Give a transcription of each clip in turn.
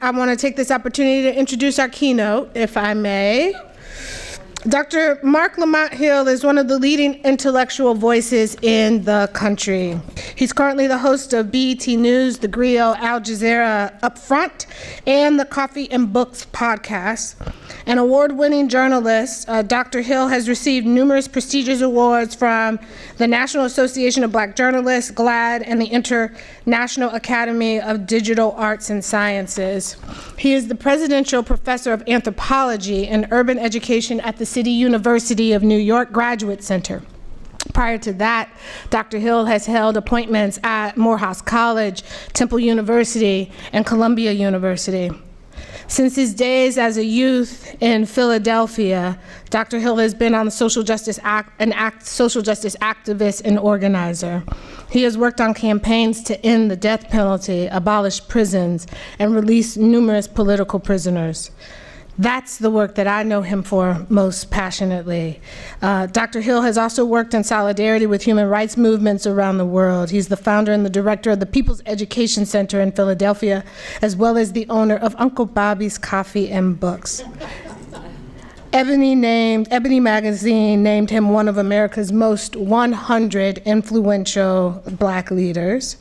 I want to take this opportunity to introduce our keynote, if I may. Dr. Marc Lamont Hill is one of the leading intellectual voices in the country. He's currently the host of BET News, The Griot, Al Jazeera Upfront, and the Coffee and Books podcast. An award-winning journalist, Dr. Hill has received numerous prestigious awards from the National Association of Black Journalists, GLAAD, and the International Academy of Digital Arts and Sciences. He is the Presidential Professor of Anthropology and Urban Education at the City University of New York Graduate Center. Prior to that, Dr. Hill has held appointments at Morehouse College, Temple University, and Columbia University. Since his days as a youth in Philadelphia, Dr. Hill has been on the social justice activist and organizer. He has worked on campaigns to end the death penalty, abolish prisons, and release numerous political prisoners. That's the work that I know him for most passionately. Dr. Hill has also worked in solidarity with human rights movements around the world. He's the founder and the director of the People's Education Center in Philadelphia, as well as the owner of Uncle Bobby's Coffee and Books. Ebony Magazine named him one of America's most 100 influential Black leaders.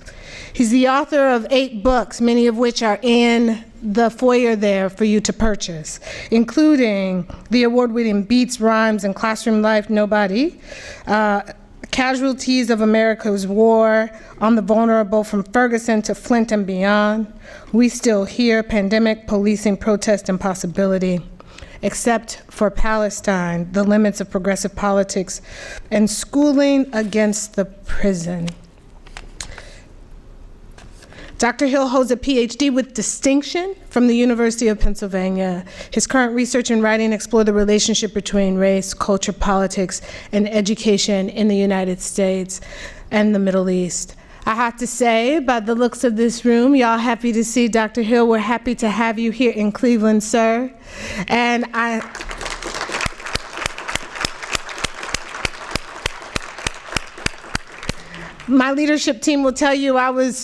He's the author of 8 books, many of which are in the foyer there for you to purchase, including the award-winning Beats, Rhymes, and Classroom Life, Nobody, Casualties of America's War, On the Vulnerable from Ferguson to Flint and Beyond, We Still Here, Pandemic, Policing, Protest, and Possibility, Except for Palestine, The Limits of Progressive Politics, and Schooling Against the Prison. Dr. Hill holds a PhD with distinction from the University of Pennsylvania. His current research and writing explore the relationship between race, culture, politics, and education in the United States and the Middle East. I have to say, by the looks of this room, y'all happy to see Dr. Hill. We're happy to have you here in Cleveland, sir. And my leadership team will tell you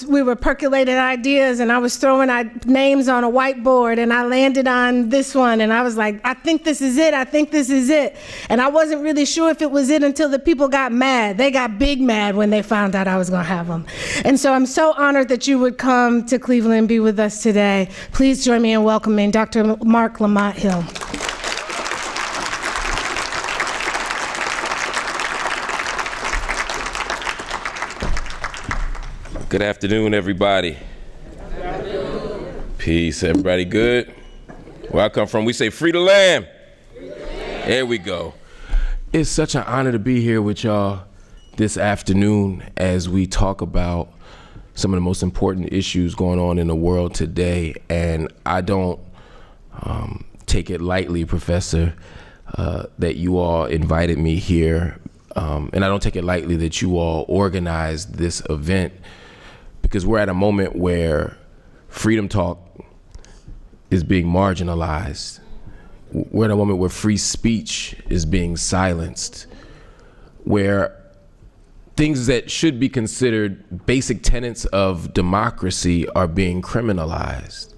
we were percolating ideas, and I was throwing names on a whiteboard, and I landed on this one, and I was like, I think this is it, I think this is it. And I wasn't really sure if it was it until the people got mad. They got big mad when they found out I was gonna have them. And so I'm so honored that you would come to Cleveland and be with us today. Please join me in welcoming Dr. Marc Lamont Hill. Good afternoon, everybody. Good afternoon. Peace, everybody good? Where I come from, we say free the lamb. There we go. It's such an honor to be here with y'all this afternoon as we talk about some of the most important issues going on in the world today. And I don't take it lightly, Professor, that you all invited me here. And I don't take it lightly that you all organized this event, because we're at a moment where freedom talk is being marginalized. We're at a moment where free speech is being silenced, where things that should be considered basic tenets of democracy are being criminalized.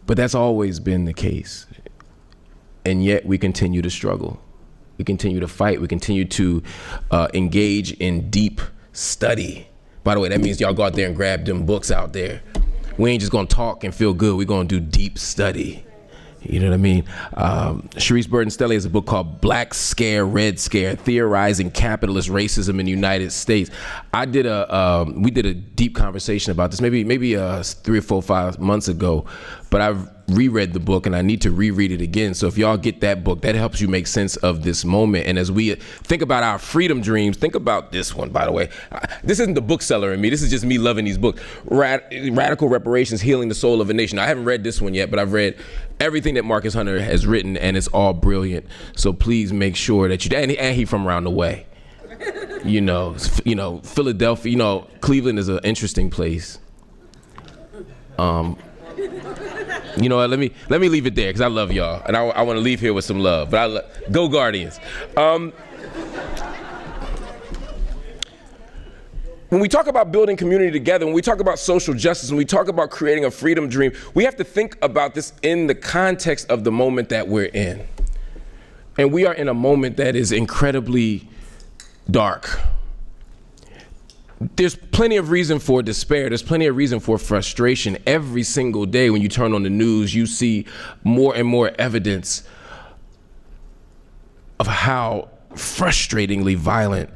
But that's always been the case. And yet we continue to struggle. We continue to fight. We continue to engage in deep study. By the way, that means y'all go out there and grab them books out there. We ain't just gonna talk and feel good. We're gonna do deep study. You know what I mean? Sharice Burton-Stelly has a book called Black Scare, Red Scare, Theorizing Capitalist Racism in the United States. We did a deep conversation about this maybe 3 or 4, 5 months ago, but I've reread the book and I need to reread it again. So if y'all get that book, that helps you make sense of this moment. And as we think about our freedom dreams, think about this one, by the way. This isn't the bookseller in me. This is just me loving these books. Radical Reparations, Healing the Soul of a Nation. I haven't read this one yet, but I've read everything that Marcus Hunter has written, and it's all brilliant. So please make sure that and he from around the way. You know, Philadelphia, Cleveland is an interesting place. You know what, let me leave it there because I love y'all and I want to leave here with some love, but go Guardians. when we talk about building community together, when we talk about social justice, when we talk about creating a freedom dream, we have to think about this in the context of the moment that we're in. And we are in a moment that is incredibly dark. There's plenty of reason for despair. There's plenty of reason for frustration. Every single day when you turn on the news, you see more and more evidence of how frustratingly violent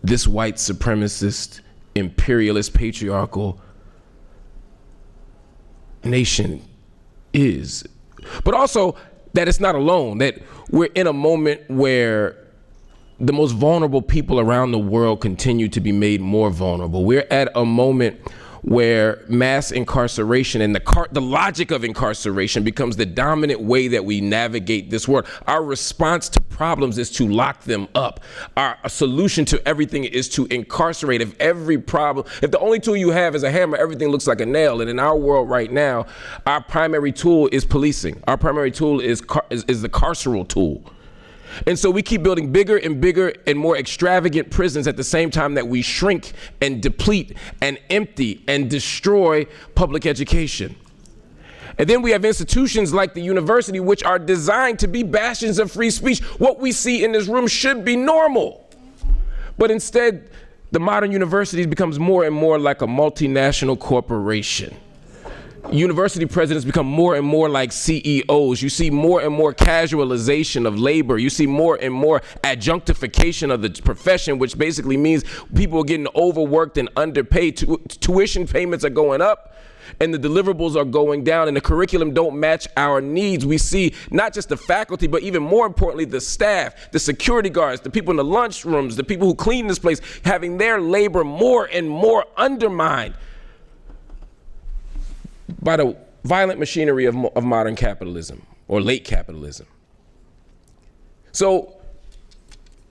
this white supremacist, imperialist, patriarchal nation is. But also that it's not alone, that we're in a moment where the most vulnerable people around the world continue to be made more vulnerable. We're at a moment where mass incarceration and the logic of incarceration becomes the dominant way that we navigate this world. Our response to problems is to lock them up. Our solution to everything is to incarcerate. If the only tool you have is a hammer, everything looks like a nail. And in our world right now, our primary tool is policing. Our primary tool is the carceral tool. And so we keep building bigger and bigger and more extravagant prisons at the same time that we shrink and deplete and empty and destroy public education. And then we have institutions like the university, which are designed to be bastions of free speech. What we see in this room should be normal. But instead, the modern university becomes more and more like a multinational corporation. University presidents become more and more like CEOs. You see more and more casualization of labor. You see more and more adjunctification of the profession, which basically means people are getting overworked and underpaid. Tuition payments are going up and the deliverables are going down and the curriculum don't match our needs. We see not just the faculty, but even more importantly, the staff, the security guards, the people in the lunchrooms, the people who clean this place, having their labor more and more undermined by the violent machinery of modern capitalism or late capitalism. So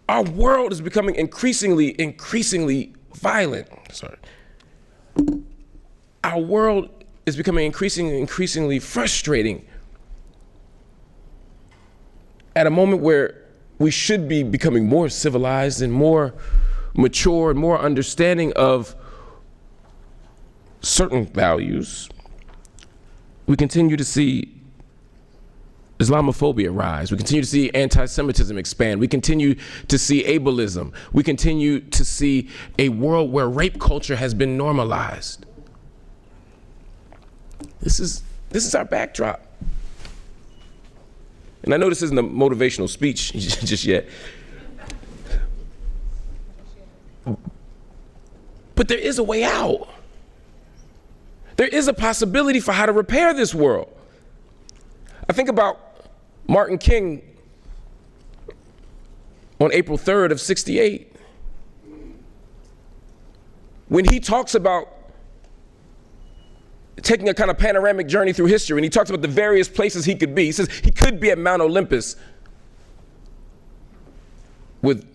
our world is becoming increasingly violent. Our world is becoming increasingly frustrating at a moment where we should be becoming more civilized and more mature and more understanding of certain values. We continue to see Islamophobia rise. We continue to see anti-Semitism expand. We continue to see ableism. We continue to see a world where rape culture has been normalized. This is our backdrop. And I know this isn't a motivational speech just yet. But there is a way out. There is a possibility for how to repair this world. I think about Martin King on April 3rd of '68. When he talks about taking a kind of panoramic journey through history, and he talks about the various places he could be. He says he could be at Mount Olympus with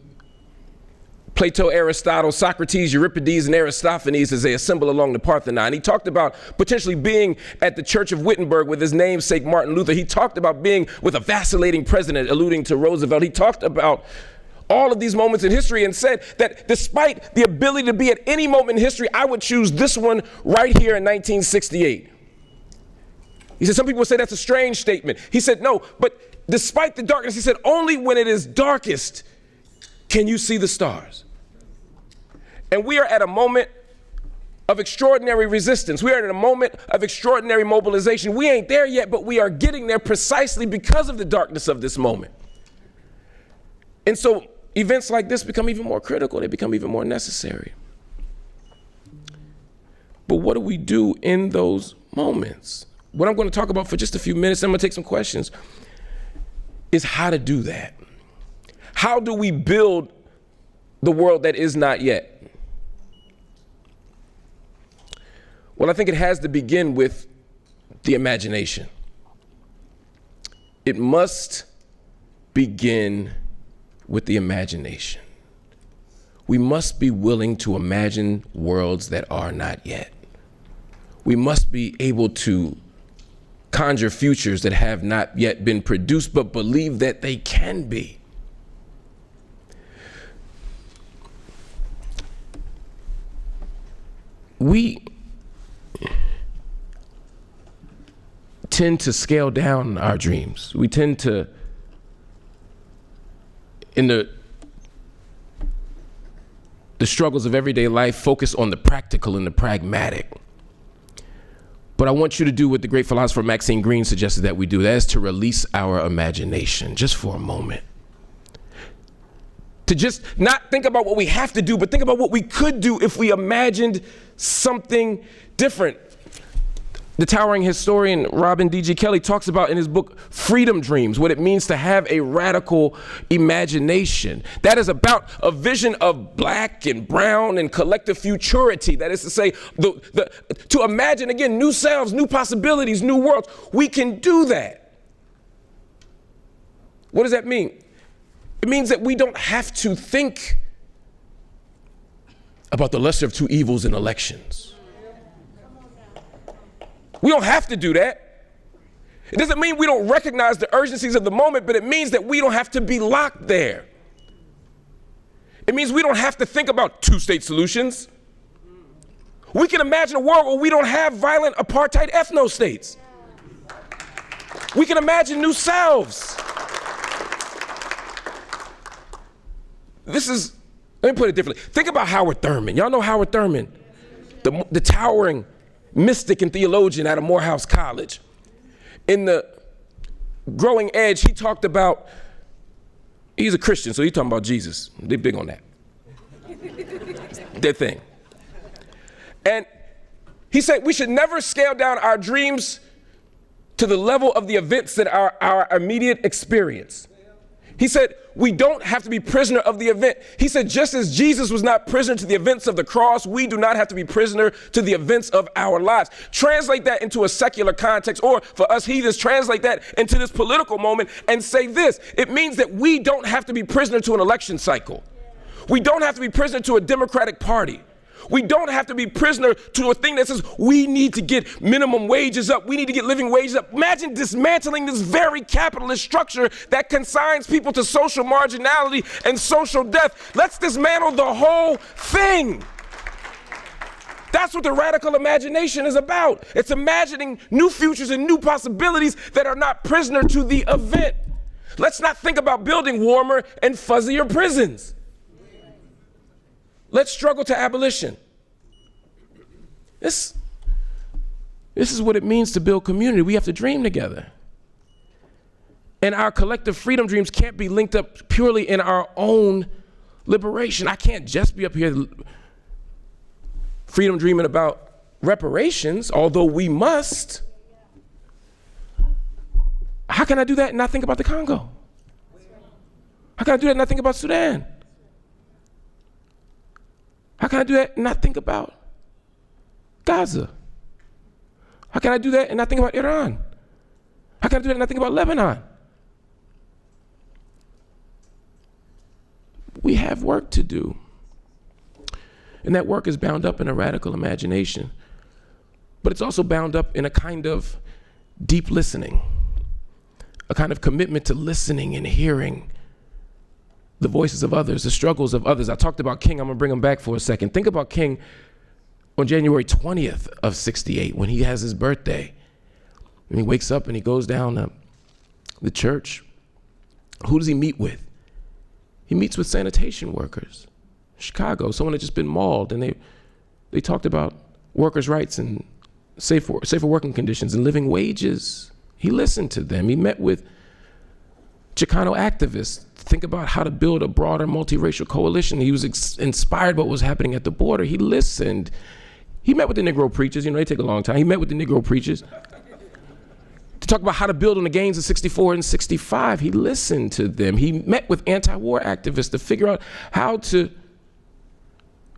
Plato, Aristotle, Socrates, Euripides, and Aristophanes as they assemble along the Parthenon. He talked about potentially being at the Church of Wittenberg with his namesake Martin Luther. He talked about being with a vacillating president, alluding to Roosevelt. He talked about all of these moments in history and said that despite the ability to be at any moment in history, I would choose this one right here in 1968. He said, some people say that's a strange statement. He said, no, but despite the darkness, he said, only when it is darkest can you see the stars. And we are at a moment of extraordinary resistance. We are at a moment of extraordinary mobilization. We ain't there yet, but we are getting there precisely because of the darkness of this moment. And so events like this become even more critical. They become even more necessary. But what do we do in those moments? What I'm going to talk about for just a few minutes, I'm going to take some questions, is how to do that. How do we build the world that is not yet? Well, I think it has to begin with the imagination. It must begin with the imagination. We must be willing to imagine worlds that are not yet. We must be able to conjure futures that have not yet been produced, but believe that they can be. we tend to scale down our dreams. We tend to, in the struggles of everyday life, focus on the practical and the pragmatic. But I want you to do what the great philosopher Maxine Greene suggested that we do. That is to release our imagination just for a moment. To just not think about what we have to do, but think about what we could do if we imagined something different. The towering historian Robin D.G. Kelly talks about in his book Freedom Dreams what it means to have a radical imagination. That is about a vision of black and brown and collective futurity. That is to say, to imagine again new selves, new possibilities, new worlds. We can do that. What does that mean? It means that we don't have to think about the lesser of two evils in elections. We don't have to do that. It doesn't mean we don't recognize the urgencies of the moment, but it means that we don't have to be locked there. It means we don't have to think about two-state solutions. We can imagine a world where we don't have violent apartheid ethno-states. We can imagine new selves. Let me put it differently. Think about Howard Thurman. Y'all know Howard Thurman, the towering mystic and theologian out of Morehouse College. In the Growing Edge, he talked about, he's a Christian, so he's talking about Jesus. They're big on that. Their thing. And he said we should never scale down our dreams to the level of the events that are our immediate experience. He said, we don't have to be prisoner of the event. He said, just as Jesus was not prisoner to the events of the cross, we do not have to be prisoner to the events of our lives. Translate that into a secular context, or for us heathens, translate that into this political moment and say this. It means that we don't have to be prisoner to an election cycle. We don't have to be prisoner to a Democratic Party. We don't have to be prisoner to a thing that says we need to get minimum wages up. We need to get living wages up. Imagine dismantling this very capitalist structure that consigns people to social marginality and social death. Let's dismantle the whole thing. That's what the radical imagination is about. It's imagining new futures and new possibilities that are not prisoner to the event. Let's not think about building warmer and fuzzier prisons. Let's struggle to abolition. This is what it means to build community. We have to dream together. And our collective freedom dreams can't be linked up purely in our own liberation. I can't just be up here freedom dreaming about reparations, although we must. How can I do that and not think about the Congo? How can I do that and not think about Sudan? How can I do that and not think about Gaza? How can I do that and not think about Iran? How can I do that and not think about Lebanon? We have work to do. And that work is bound up in a radical imagination. But it's also bound up in a kind of deep listening, a kind of commitment to listening and hearing the voices of others, the struggles of others. I talked about King. I'm going to bring him back for a second. Think about King on January 20th of 68 when he has his birthday. And he wakes up and he goes down to the church. Who does he meet with? He meets with sanitation workers. Chicago, someone had just been mauled, and they talked about workers' rights and safer working conditions and living wages. He listened to them. He met with Chicano activists. Think about how to build a broader multiracial coalition. He was inspired by what was happening at the border. He listened. He met with the Negro preachers. They take a long time. He met with the Negro preachers to talk about how to build on the gains of 64 and 65. He listened to them. He met with anti-war activists to figure out how to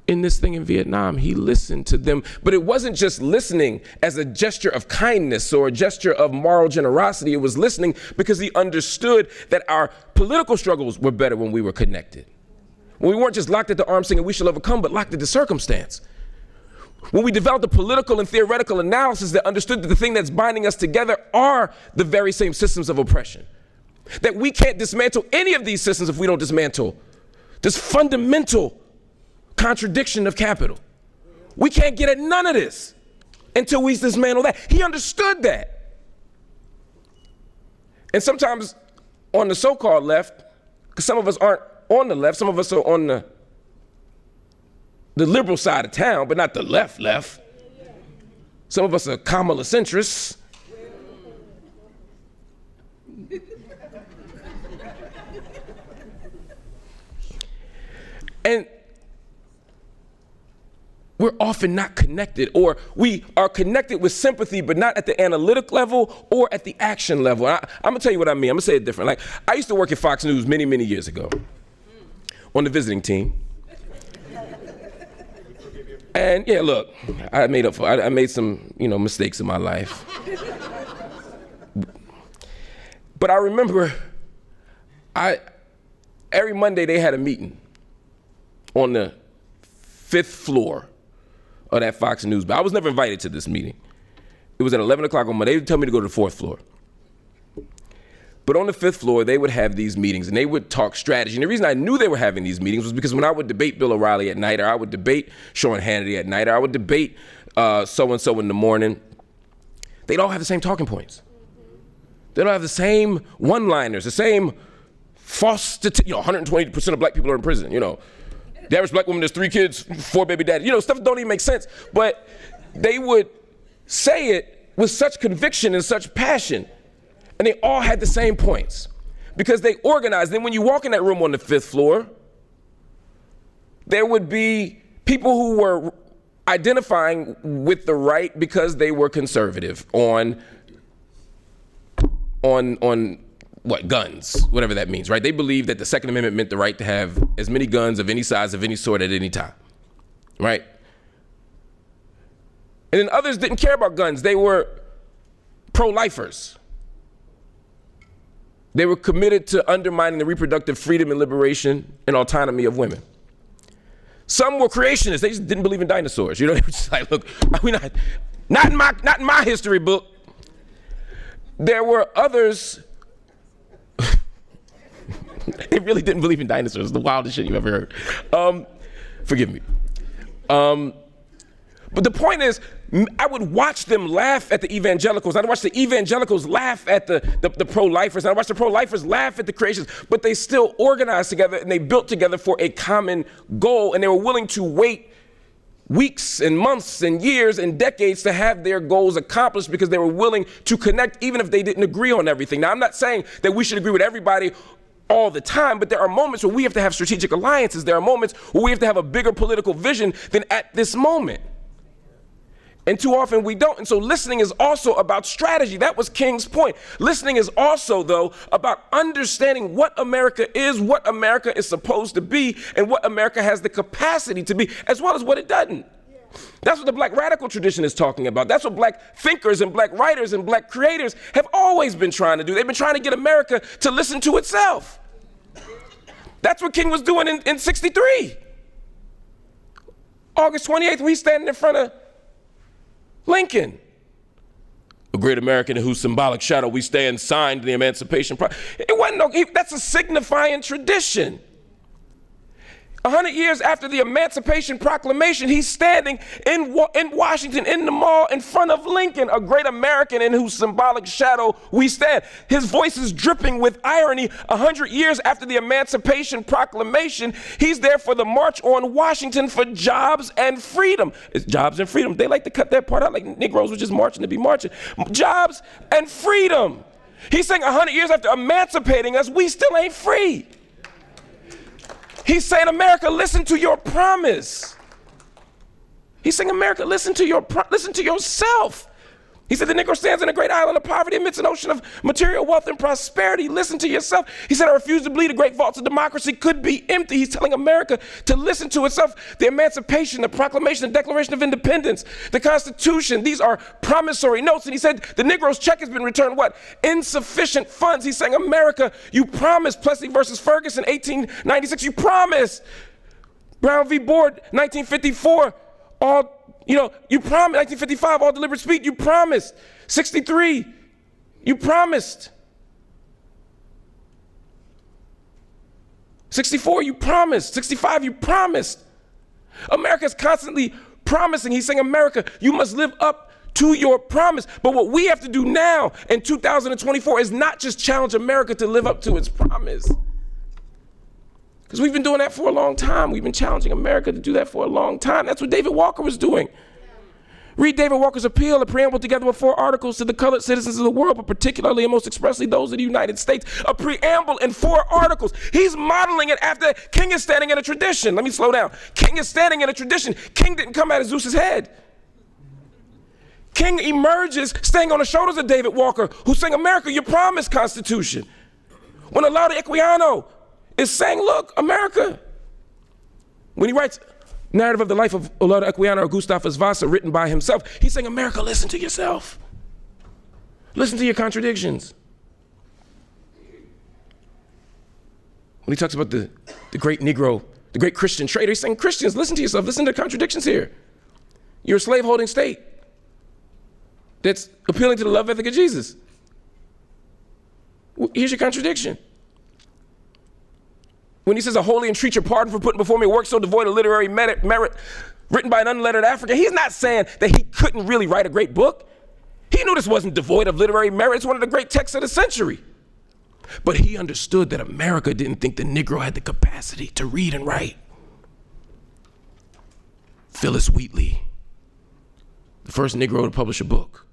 in this thing in Vietnam. He listened to them, but it wasn't just listening as a gesture of kindness or a gesture of moral generosity. It was listening because he understood that our political struggles were better when we were connected. When we weren't just locked at the arms saying we shall overcome, but locked at the circumstance. When we developed a political and theoretical analysis that understood that the thing that's binding us together are the very same systems of oppression. That we can't dismantle any of these systems if we don't dismantle this fundamental contradiction of capital. We can't get at none of this until we dismantle that. He understood that. And sometimes on the so-called left, because some of us aren't on the left, some of us are on the liberal side of town, but not the left. Some of us are Kamala centrists. And we're often not connected, or we are connected with sympathy, but not at the analytic level or at the action level. I'm gonna tell you what I mean. I'm gonna say it different. Like, I used to work at Fox News many, many years ago on the visiting team. And yeah, look, I made some, mistakes in my life. But I remember every Monday they had a meeting on the 5th floor of that Fox News. But I was never invited to this meeting. It was at 11 o'clock on Monday. They would tell me to go to the 4th floor. But on the 5th floor, they would have these meetings and they would talk strategy. And the reason I knew they were having these meetings was because when I would debate Bill O'Reilly at night, or I would debate Sean Hannity at night, or I would debate so-and-so in the morning, they'd all have the same talking points. They don't have the same one-liners, the same false 120% of black people are in prison, The average black woman has 3 kids, 4 baby daddies. Stuff that don't even make sense. But they would say it with such conviction and such passion. And they all had the same points because they organized. Then when you walk in that room on the 5th floor, there would be people who were identifying with the right because they were conservative on what, guns, whatever that means, right? They believed that the Second Amendment meant the right to have as many guns of any size, of any sort at any time, right? And then others didn't care about guns. They were pro-lifers. They were committed to undermining the reproductive freedom and liberation and autonomy of women. Some were creationists. They just didn't believe in dinosaurs. They were just like, look, not in my history book. There were others. They really didn't believe in dinosaurs. The wildest shit you've ever heard. Forgive me. But the point is, I would watch them laugh at the evangelicals. I'd watch the evangelicals laugh at the pro-lifers. I'd watch the pro-lifers laugh at the creationists. But they still organized together and they built together for a common goal. And they were willing to wait weeks and months and years and decades to have their goals accomplished because they were willing to connect even if they didn't agree on everything. Now, I'm not saying that we should agree with everybody all the time, but there are moments where we have to have strategic alliances. There are moments where we have to have a bigger political vision than at this moment. And too often we don't. And so listening is also about strategy. That was King's point. Listening is also, though, about understanding what America is, what America is supposed to be, and what America has the capacity to be, as well as what it doesn't. That's what the black radical tradition is talking about. That's what black thinkers and black writers and black creators have always been trying to do. They've been trying to get America to listen to itself. That's what King was doing in 63. August 28th, we standing in front of Lincoln, a great American in whose symbolic shadow we stand, signed the Emancipation Proclamation. It wasn't that's a signifying tradition. 100 years after the Emancipation Proclamation, he's standing in Washington, in the mall, in front of Lincoln, a great American in whose symbolic shadow we stand. His voice is dripping with irony. 100 years after the Emancipation Proclamation, he's there for the March on Washington for jobs and freedom. It's jobs and freedom. They like to cut that part out like Negroes were just marching to be marching. Jobs and freedom. He's saying 100 years after emancipating us, we still ain't free. He's saying, America, listen to your promise. He's saying, America, listen to yourself. He said, the Negro stands in a great island of poverty amidst an ocean of material wealth and prosperity. Listen to yourself. He said, I refuse to believe the great vaults of democracy could be empty. He's telling America to listen to itself. The Emancipation, the Proclamation, the Declaration of Independence, the Constitution, these are promissory notes. And he said, the Negro's check has been returned, what? Insufficient funds. He's saying, America, you promised. Plessy versus Ferguson, 1896, you promised. Brown v. Board, 1954, you promised. 1955, all deliberate speech, you promised. 63, you promised. 64, you promised. 65, you promised. America is constantly promising. He's saying, America, you must live up to your promise. But what we have to do now in 2024 is not just challenge America to live up to its promise. Because we've been doing that for a long time. We've been challenging America to do that for a long time. That's what David Walker was doing. Read David Walker's appeal, a preamble together with 4 articles to the colored citizens of the world, but particularly and most expressly those of the United States. A preamble in 4 articles. He's modeling it after King is standing in a tradition. Let me slow down. King is standing in a tradition. King didn't come out of Zeus's head. King emerges staying on the shoulders of David Walker, who's saying, America, your promised Constitution. When Olaudah Equiano is saying, look, America, when he writes Narrative of the Life of Olaudah Equiano or Gustavus Vasa, written by himself, he's saying, America, listen to yourself. Listen to your contradictions. When he talks about the great Negro, the great Christian trader, he's saying, Christians, listen to yourself. Listen to the contradictions here. You're a slave-holding state that's appealing to the love ethic of Jesus. Here's your contradiction. When he says, I wholly entreat your pardon for putting before me a work so devoid of literary merit written by an unlettered African, he's not saying that he couldn't really write a great book. He knew this wasn't devoid of literary merit. It's one of the great texts of the century. But he understood that America didn't think the Negro had the capacity to read and write. Phyllis Wheatley, the first Negro to publish a book.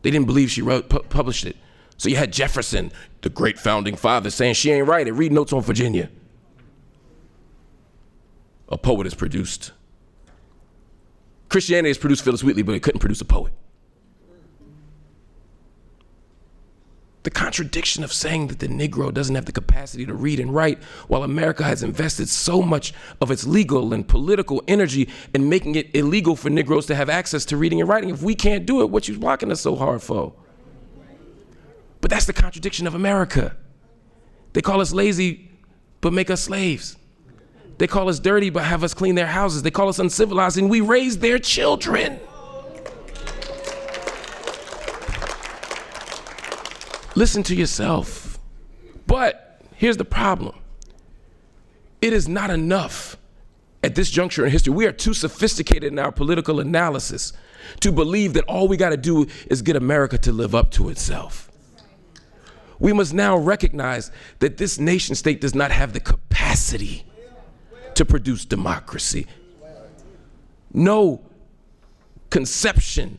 They didn't believe she published it. So you had Jefferson, the great founding father, saying she ain't write it. Read Notes on Virginia. A poet is produced. Christianity has produced Phyllis Wheatley, but it couldn't produce a poet. The contradiction of saying that the Negro doesn't have the capacity to read and write, while America has invested so much of its legal and political energy in making it illegal for Negroes to have access to reading and writing. If we can't do it, what you blocking us so hard for? But that's the contradiction of America. They call us lazy, but make us slaves. They call us dirty, but have us clean their houses. They call us uncivilized, and we raise their children. Listen to yourself. But here's the problem. It is not enough at this juncture in history. We are too sophisticated in our political analysis to believe that all we got to do is get America to live up to itself. We must now recognize that this nation state does not have the capacity to produce democracy. No conception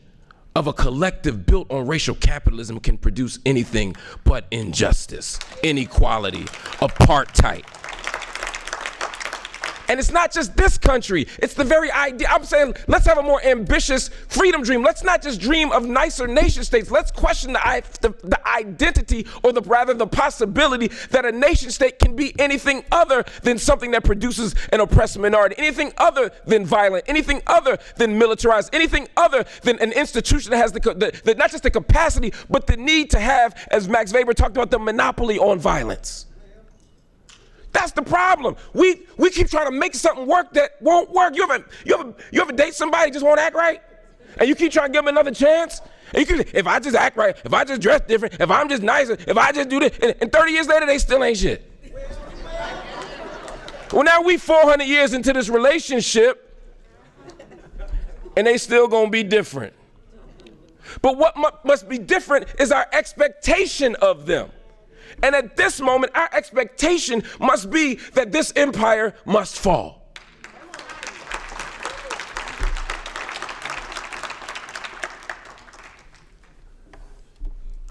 of a collective built on racial capitalism can produce anything but injustice, inequality, apartheid. And it's not just this country, it's the very idea. I'm saying, let's have a more ambitious freedom dream. Let's not just dream of nicer nation states. Let's question the identity, or rather the possibility that a nation state can be anything other than something that produces an oppressed minority, anything other than violent, anything other than militarized, anything other than an institution that has the not just the capacity, but the need to have, as Max Weber talked about, the monopoly on violence. That's the problem. We keep trying to make something work that won't work. You ever date somebody who just won't act right? And you keep trying to give them another chance? And you keep, if I just act right, if I just dress different, if I'm just nicer, if I just do this, and 30 years later, they still ain't shit. Well, now we 400 years into this relationship, and they still gonna be different. But what must be different is our expectation of them. And at this moment, our expectation must be that this empire must fall.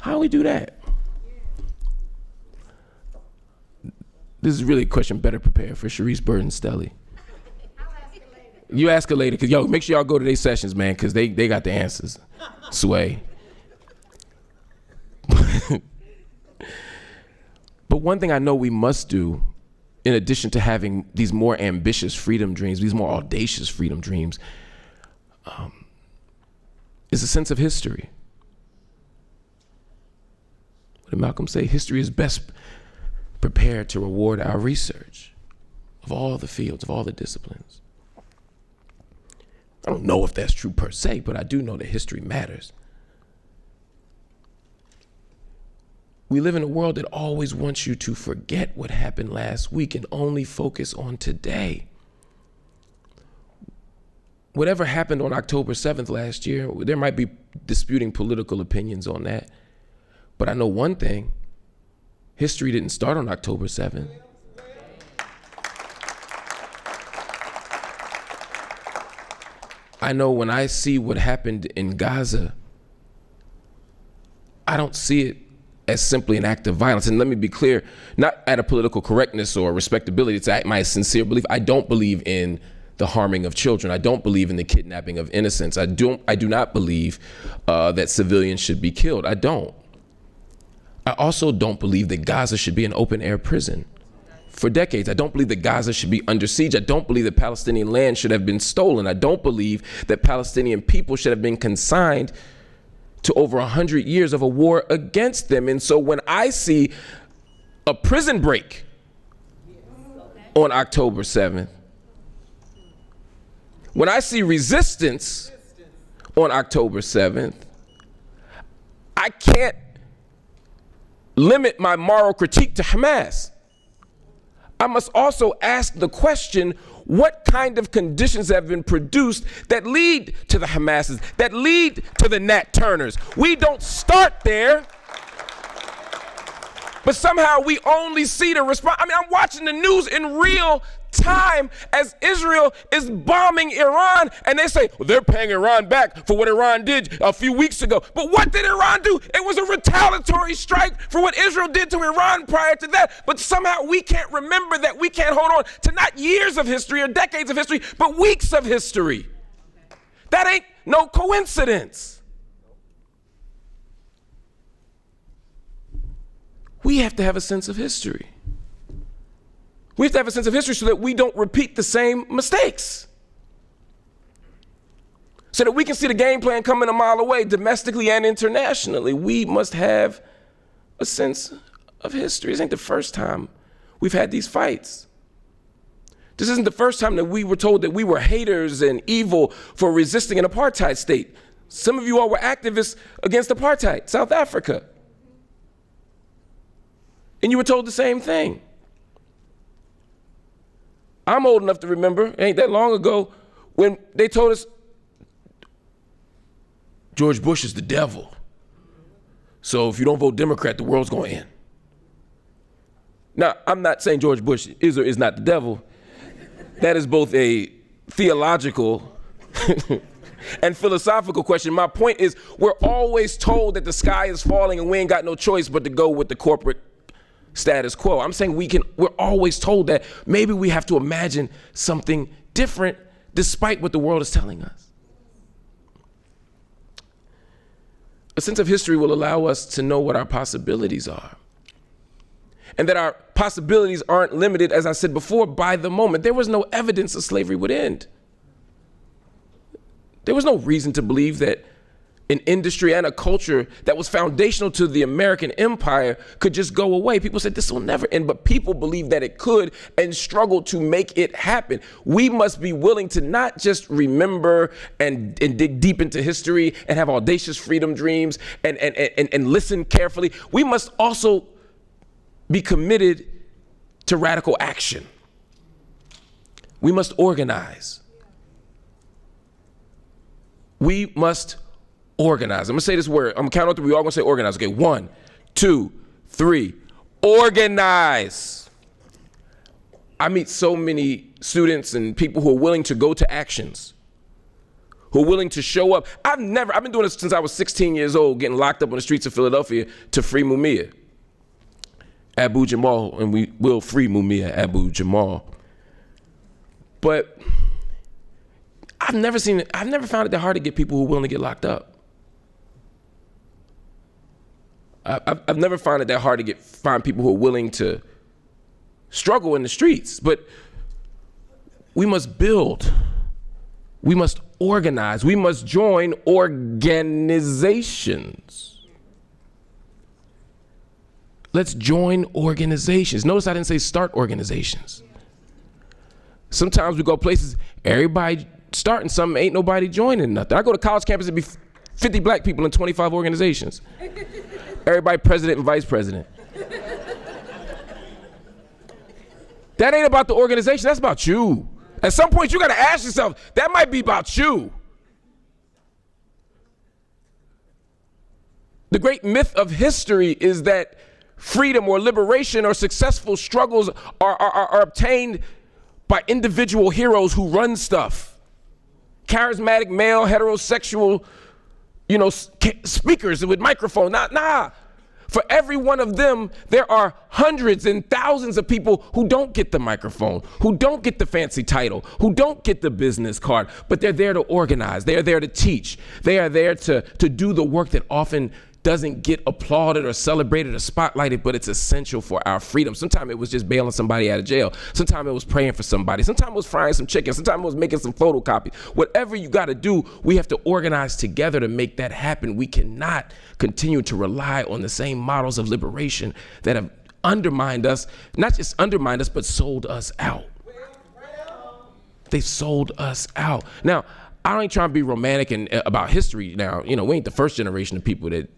How do we do that? This is really a question better prepared for Sharice Burton-Stelly. You ask her later, because make sure y'all go to their sessions, man, because they got the answers. Sway. But one thing I know we must do, in addition to having these more ambitious freedom dreams, these more audacious freedom dreams, is a sense of history. What did Malcolm say? History is best prepared to reward our research of all the fields, of all the disciplines. I don't know if that's true per se, but I do know that history matters. We live in a world that always wants you to forget what happened last week and only focus on today. whatever happened on October 7th last year, there might be disputing political opinions on that. But I know one thing, history didn't start on October 7th. I know when I see what happened in Gaza, I don't see it as simply an act of violence. And let me be clear, not out of political correctness or respectability, it's my sincere belief. I don't believe in the harming of children. I don't believe in the kidnapping of innocents. I do not believe that civilians should be killed. I don't. I also don't believe that Gaza should be an open air prison. For decades, I don't believe that Gaza should be under siege. I don't believe that Palestinian land should have been stolen. I don't believe that Palestinian people should have been consigned to over 100 years of a war against them. And so when I see a prison break on October 7th, when I see resistance on October 7th, I can't limit my moral critique to Hamas. I must also ask the question, what kind of conditions have been produced that lead to the Hamases, that lead to the Nat Turners? We don't start there, but somehow we only see the response. I mean, I'm watching the news in real time as Israel is bombing Iran, and they say, well, they're paying Iran back for what Iran did a few weeks ago. But what did Iran do? It was a retaliatory strike for what Israel did to Iran prior to that. But somehow we can't remember that. We can't hold on to not years of history or decades of history, but weeks of history. That ain't no coincidence. We have to have a sense of history. We have to have a sense of history so that we don't repeat the same mistakes. So that we can see the game plan coming a mile away, domestically and internationally. We must have a sense of history. This ain't the first time we've had these fights. This isn't the first time that we were told that we were haters and evil for resisting an apartheid state. Some of you all were activists against apartheid, South Africa. And you were told the same thing. I'm old enough to remember, it ain't that long ago, when they told us George Bush is the devil. So if you don't vote Democrat, the world's going to end. Now, I'm not saying George Bush is or is not the devil. That is both a theological and philosophical question. My point is, we're always told that the sky is falling and we ain't got no choice but to go with the corporate status quo. I'm saying we're always told that maybe we have to imagine something different despite what the world is telling us. A sense of history will allow us to know what our possibilities are. And that our possibilities aren't limited, as I said before, by the moment. There was no evidence that slavery would end. There was no reason to believe that an industry and a culture that was foundational to the American empire could just go away. People said this will never end, but people believed that it could and struggled to make it happen. We must be willing to not just remember and dig deep into history and have audacious freedom dreams and listen carefully. We must also be committed to radical action. We must organize. We must organize. I'm gonna say this word. I'm gonna count on three. We all gonna say organize. Okay, 1, 2, 3. Organize. I meet so many students and people who are willing to go to actions, who are willing to show up. I've been doing this since I was 16 years old, getting locked up on the streets of Philadelphia to free Mumia Abu Jamal, and we will free Mumia Abu Jamal. But I've never found it that hard to get people who are willing to get locked up. I've never found it that hard to find people who are willing to struggle in the streets. But we must build. We must organize. We must join organizations. Let's join organizations. Notice I didn't say start organizations. Sometimes we go places, everybody starting something, ain't nobody joining nothing. I go to college campus and be 50 black people in 25 organizations. Everybody president and vice president. That ain't about the organization, that's about you. At some point, you got to ask yourself, that might be about you. The great myth of history is that freedom or liberation or successful struggles are obtained by individual heroes who run stuff. Charismatic, male, heterosexual, speakers with microphones. Nah. For every one of them, there are hundreds and thousands of people who don't get the microphone, who don't get the fancy title, who don't get the business card, but they're there to organize. They are there to teach. They are there to do the work that often doesn't get applauded or celebrated or spotlighted, but it's essential for our freedom. Sometimes it was just bailing somebody out of jail. Sometimes it was praying for somebody. Sometimes it was frying some chicken. Sometimes it was making some photocopies. Whatever you got to do, we have to organize together to make that happen. We cannot continue to rely on the same models of liberation that have undermined us, not just undermined us, but sold us out. They sold us out. Now, I ain't trying to be romantic and about history now. We ain't the first generation of people that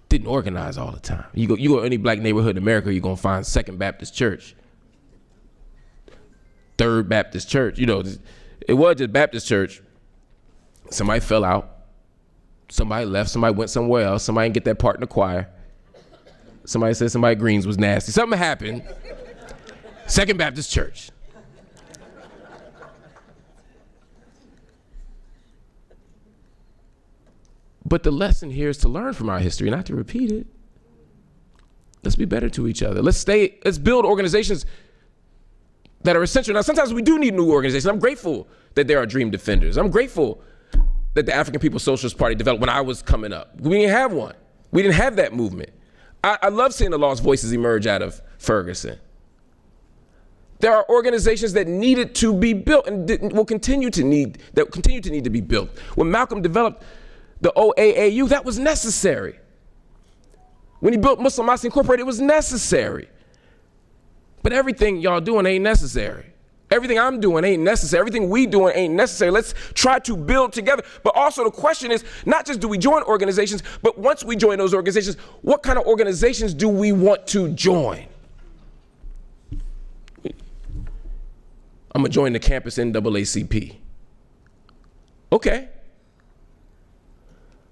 didn't organize all the time. You go to any black neighborhood in America, you're gonna find Second Baptist Church, Third Baptist Church. It was just Baptist Church. Somebody fell out. Somebody left. Somebody went somewhere else. Somebody didn't get that part in the choir. Somebody said somebody greens was nasty. Something happened. Second Baptist Church. But the lesson here is to learn from our history, not to repeat it. Let's be better to each other. Let's build organizations that are essential. Now, sometimes we do need new organizations. I'm grateful that there are Dream Defenders. I'm grateful that the African People's Socialist Party developed when I was coming up. We didn't have one. We didn't have that movement. I love seeing the lost voices emerge out of Ferguson. There are organizations that needed to be built and will continue to need to be built. When Malcolm developed the OAAU, that was necessary. When he built Muslim Mosque Incorporated, it was necessary. But everything y'all doing ain't necessary. Everything I'm doing ain't necessary. Everything we doing ain't necessary. Let's try to build together. But also the question is, not just do we join organizations, but once we join those organizations, what kind of organizations do we want to join? I'm gonna join the campus NAACP. Okay.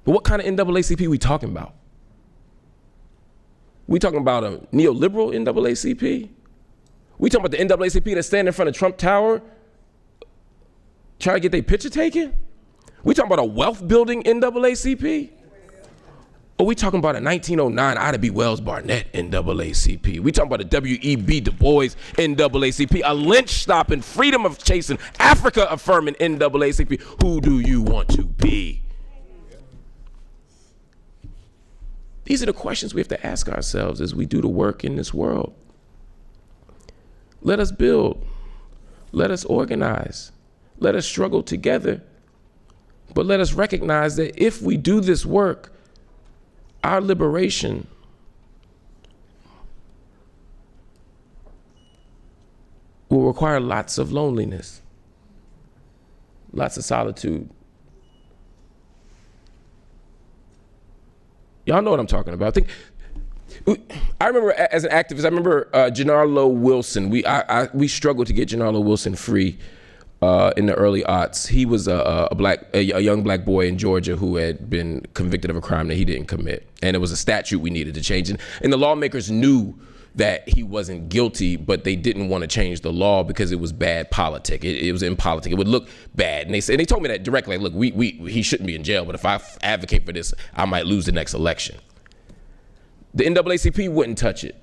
But what kind of NAACP we talking about? We talking about a neoliberal NAACP? We talking about the NAACP that stand in front of Trump Tower trying to get their picture taken? We talking about a wealth building NAACP? Or we talking about a 1909 Ida B. Wells Barnett NAACP? We talking about a W.E.B. Du Bois NAACP, a lynch stopping, freedom of chasing, Africa affirming NAACP. Who do you want to be? These are the questions we have to ask ourselves as we do the work in this world. Let us build. Let us organize. Let us struggle together. But let us recognize that if we do this work, our liberation will require lots of loneliness, lots of solitude. Y'all know what I'm talking about. I remember as an activist, I remember Gennaro Wilson. We struggled to get Gennaro Wilson free in the early aughts. He was a young black boy in Georgia who had been convicted of a crime that he didn't commit. And it was a statute we needed to change. And the lawmakers knew that he wasn't guilty, but they didn't want to change the law because it was bad politic. It was impolitic. It would look bad. And they told me that directly. Look, he shouldn't be in jail, but if I advocate for this, I might lose the next election. The NAACP wouldn't touch it.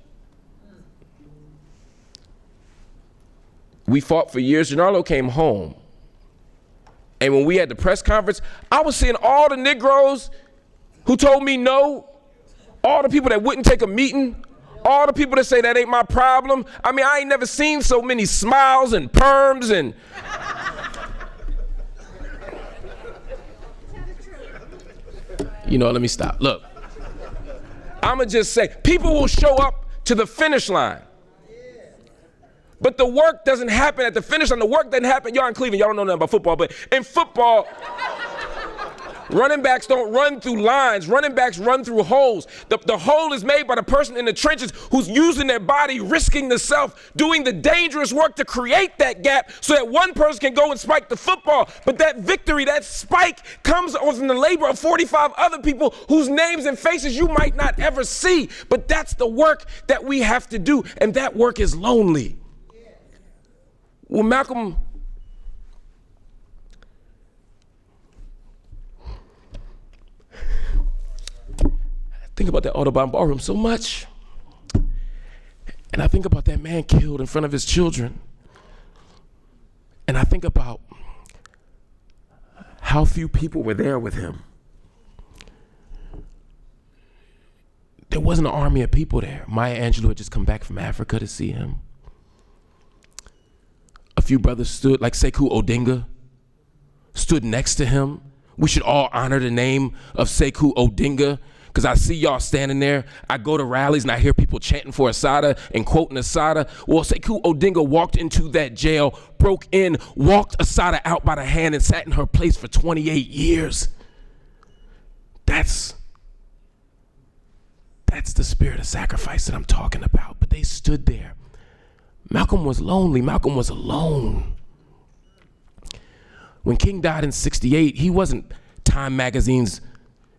We fought for years. Gennaro came home. And when we had the press conference, I was seeing all the Negroes who told me no, all the people that wouldn't take a meeting, all the people that say that ain't my problem. I mean, I ain't never seen so many smiles and perms and let me stop. Look, I'ma just say, people will show up to the finish line. But the work doesn't happen at the finish line. The work doesn't happen. Y'all in Cleveland, y'all don't know nothing about football, but in football, Running backs don't run through lines. Running backs run through holes. The hole is made by the person in the trenches who's using their body, risking the self, doing the dangerous work to create that gap so that one person can go and spike the football. But that victory, that spike, comes from the labor of 45 other people whose names and faces you might not ever see. But that's the work that we have to do, and that work is lonely. Well, Malcolm, think about that Audubon ballroom so much. And I think about that man killed in front of his children. And I think about how few people were there with him. There wasn't an army of people there. Maya Angelou had just come back from Africa to see him. A few brothers stood, like Sekou Odinga, stood next to him. We should all honor the name of Sekou Odinga, because I see y'all standing there. I go to rallies and I hear people chanting for Assata and quoting Assata. Well, Sekou Odinga walked into that jail, broke in, walked Assata out by the hand and sat in her place for 28 years. That's the spirit of sacrifice that I'm talking about. But they stood there. Malcolm was lonely. Malcolm was alone. When King died in 68, he wasn't Time Magazine's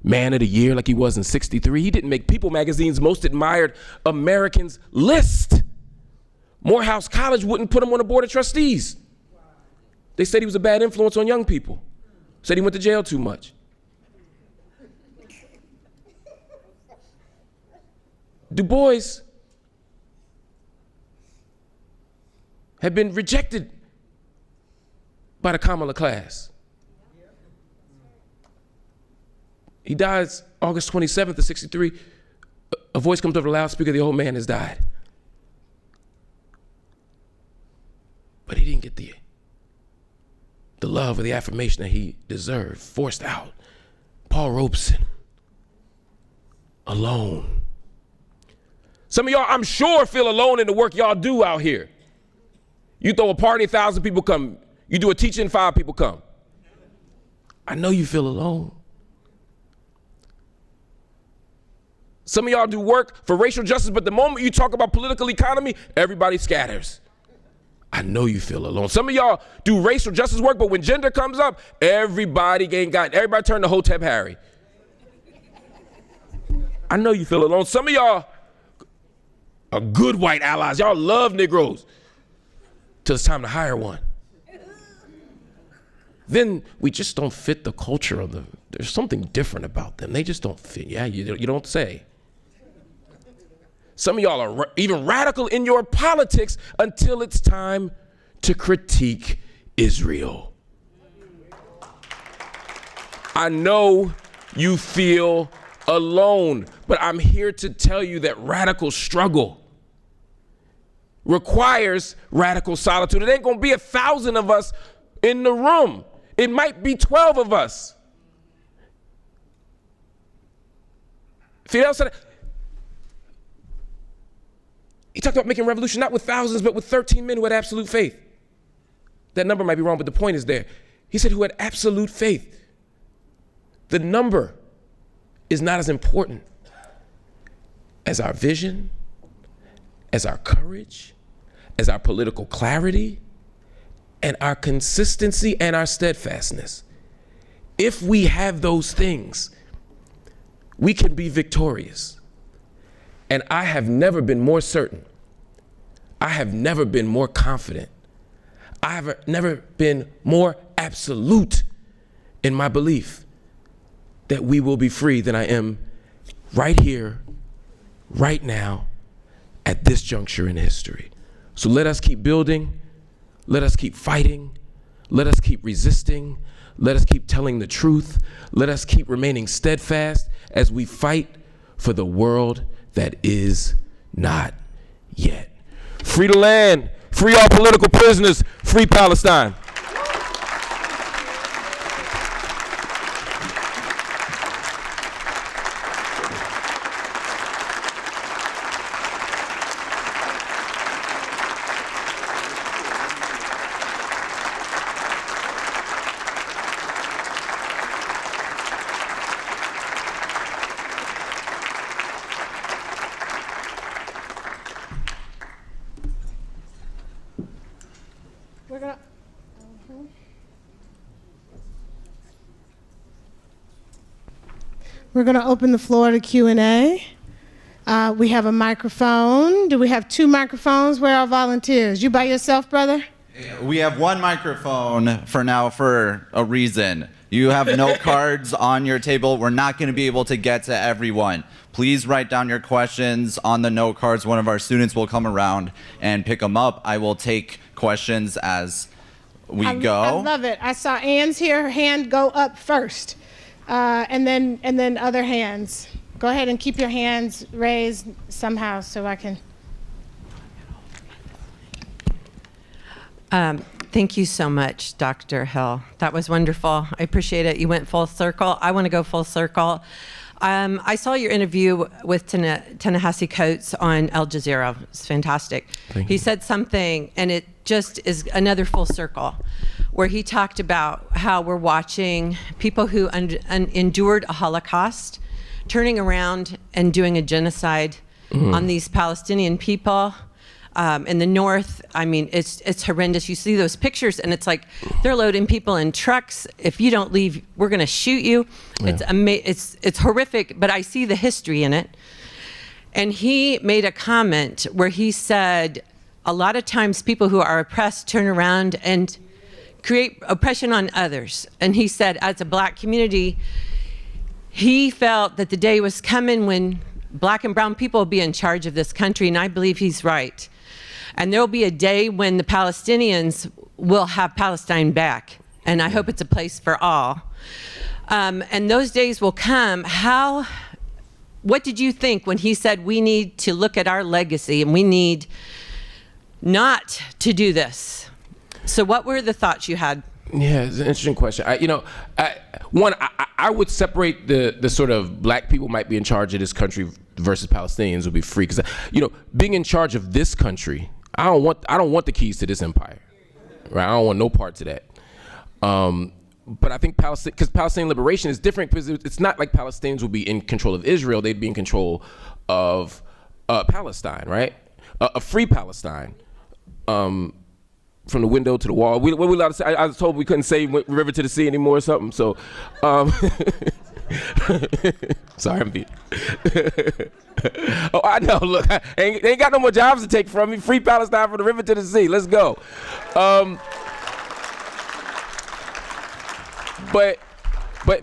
Man of the Year like he was in 63. He didn't make People Magazine's Most Admired Americans list. Morehouse College wouldn't put him on the board of trustees. They said he was a bad influence on young people. Said he went to jail too much. Du Bois had been rejected by the Kamala class. He dies August 27th of 63. A voice comes over the loudspeaker, the old man has died. But he didn't get the love or the affirmation that he deserved, forced out. Paul Robeson, alone. Some of y'all, I'm sure, feel alone in the work y'all do out here. You throw a party, 1,000 people come. You do a teaching, 5 people come. I know you feel alone. Some of y'all do work for racial justice, but the moment you talk about political economy, everybody scatters. I know you feel alone. Some of y'all do racial justice work, but when gender comes up, everybody turn to Hotep Harry. I know you feel alone. Some of y'all are good white allies. Y'all love Negroes till it's time to hire one. Then we just don't fit the culture of them. There's something different about them. They just don't fit. Yeah, you don't say. Some of y'all are even radical in your politics until it's time to critique Israel. I know you feel alone, but I'm here to tell you that radical struggle requires radical solitude. It ain't gonna be 1,000 of us in the room. It might be 12 of us. Fidel said, he talked about making revolution not with thousands, but with 13 men who had absolute faith. That number might be wrong, but the point is there. He said who had absolute faith. The number is not as important as our vision, as our courage, as our political clarity, and our consistency and our steadfastness. If we have those things, we can be victorious. And I have never been more certain. I have never been more confident. I have never been more absolute in my belief that we will be free than I am right here, right now, at this juncture in history. So let us keep building. Let us keep fighting. Let us keep resisting. Let us keep telling the truth. Let us keep remaining steadfast as we fight for the world that is not yet. Free the land, free all political prisoners, free Palestine. we're going to open the floor to Q&A. We have a microphone. Do we have 2 microphones? Where are our volunteers? You by yourself, brother? We have 1 microphone for now for a reason. You have note cards on your table. We're not going to be able to get to everyone. Please write down your questions on the note cards. One of our students will come around and pick them up. I will take questions as we go. I love it. I saw Ann's here, her hand go up first, and then other hands. Go ahead and keep your hands raised somehow so I can. Thank you so much, Dr. Hill. That was wonderful. I appreciate it. You went full circle. I want to go full circle. I saw your interview with Ta-Nehisi Coates on Al Jazeera. It's fantastic. He said something, and it just is another full circle, where he talked about how we're watching people who endured a Holocaust turning around and doing a genocide on these Palestinian people. In the north, I mean, it's horrendous. You see those pictures, and it's like they're loading people in trucks. If you don't leave, we're going to shoot you. Yeah. It's horrific, but I see the history in it. And he made a comment where he said, a lot of times people who are oppressed turn around and create oppression on others. And he said, as a Black community, he felt that the day was coming when Black and brown people will be in charge of this country, and I believe he's right. And there will be a day when the Palestinians will have Palestine back. And I hope it's a place for all. And those days will come. What did you think when he said we need to look at our legacy and we need not to do this? So what were the thoughts you had? Yeah, it's an interesting question. I would separate the sort of Black people might be in charge of this country versus Palestinians would be free. Because, being in charge of this country, I don't want the keys to this empire, right? I don't want no part to that. But I think because Palestinian liberation is different, because it's not like Palestinians will be in control of Israel. They'd be in control of Palestine, right? A free Palestine. From the window to the wall. What we allowed to say? I was told we couldn't say river to the sea anymore or something. So, sorry, I'm beat. Oh, I know. Look, they ain't got no more jobs to take from me. Free Palestine from the river to the sea. Let's go. But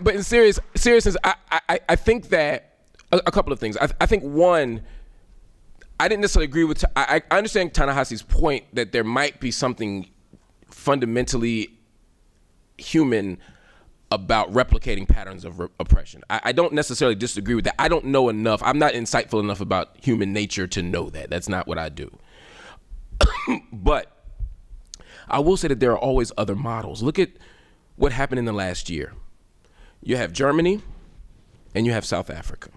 in seriousness, I think that a couple of things. I think one, I didn't necessarily agree with. I understand Ta-Nehisi's point that there might be something fundamentally human about replicating patterns of oppression. I don't necessarily disagree with that. I don't know enough. I'm not insightful enough about human nature to know that. That's not what I do. But I will say that there are always other models. Look at what happened in the last year. You have Germany and you have South Africa.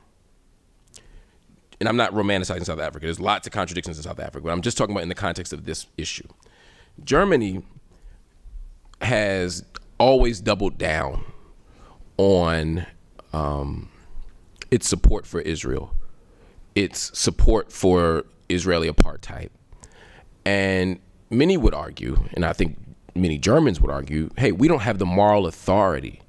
And I'm not romanticizing South Africa. There's lots of contradictions in South Africa, but I'm just talking about in the context of this issue. Germany has always doubled down on its support for Israel, its support for Israeli apartheid. And many would argue, and I think many Germans would argue, hey, we don't have the moral authority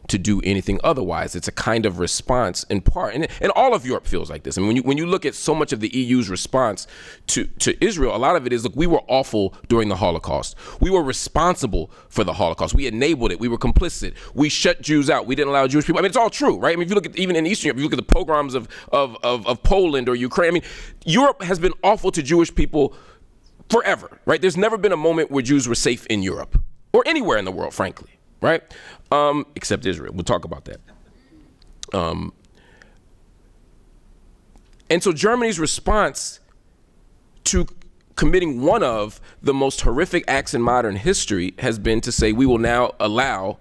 to do anything otherwise. It's a kind of response in part, and all of Europe feels like this. I mean, when you look at so much of the EU's response to Israel, a lot of it is, look, we were awful during the Holocaust. We were responsible for the Holocaust. We enabled it. We were complicit. We shut Jews out. We didn't allow Jewish people. I mean, it's all true, right? I mean, if you look at even in Eastern Europe, if you look at the pogroms of Poland or Ukraine, I mean, Europe has been awful to Jewish people forever, right? There's never been a moment where Jews were safe in Europe or anywhere in the world, frankly. Right? Except Israel. We'll talk about that. And so Germany's response to committing one of the most horrific acts in modern history has been to say, we will now allow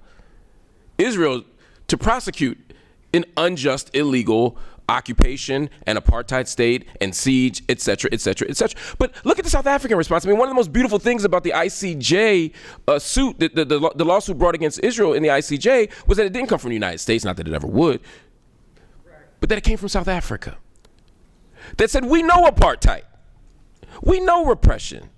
Israel to prosecute an unjust, illegal occupation and apartheid state and siege, et cetera, et cetera, et cetera. But look at the South African response. I mean, one of the most beautiful things about the ICJ suit, the lawsuit brought against Israel in the ICJ, was that it didn't come from the United States, not that it ever would, but that it came from South Africa. That said, we know apartheid. We know repression.